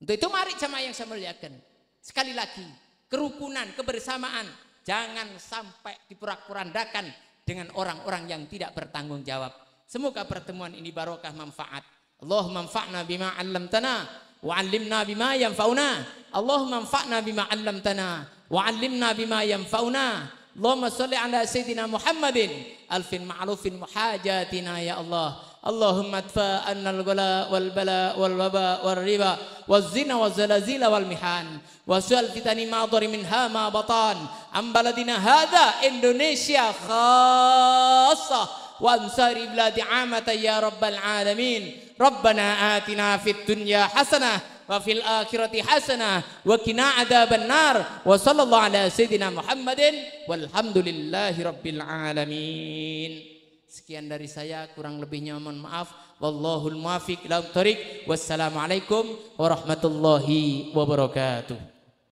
Untuk itu mari jamaah yang saya muliakan. Sekali lagi, kerukunan, kebersamaan jangan sampai diporak-porandakan dengan orang-orang yang tidak bertanggung jawab. Semoga pertemuan ini barokah, manfaat. Allahumma anfa'na bima 'allamtana wa 'allimna bima yanfa'una. Allahumma anfa'na bima 'allamtana wa 'allimna bima yanfa'una. Allahumma shalli ala sayyidina Muhammadin alfin ma'rufin muhajatina ya Allah. Allahumma adfa annal ghala wal bala wal waba wal riba waz zina waz zalazila wal mihan wasu'al fitani ma dhari minha ma batan am baladina hadha Indonesia khassah wa ansari biladi amata ya rabbal alamin. Rabbana atina fid dunya hasanah wa fil akhirati hasanah wa qina adzaban nar wa sallallahu ala sayyidina Muhammadin walhamdulillahi rabbil alamin. Sekian dari saya, kurang lebihnya mohon maaf. Wallahul muwaffiq ila thoriq. Wassalamualaikum warahmatullahi wabarakatuh.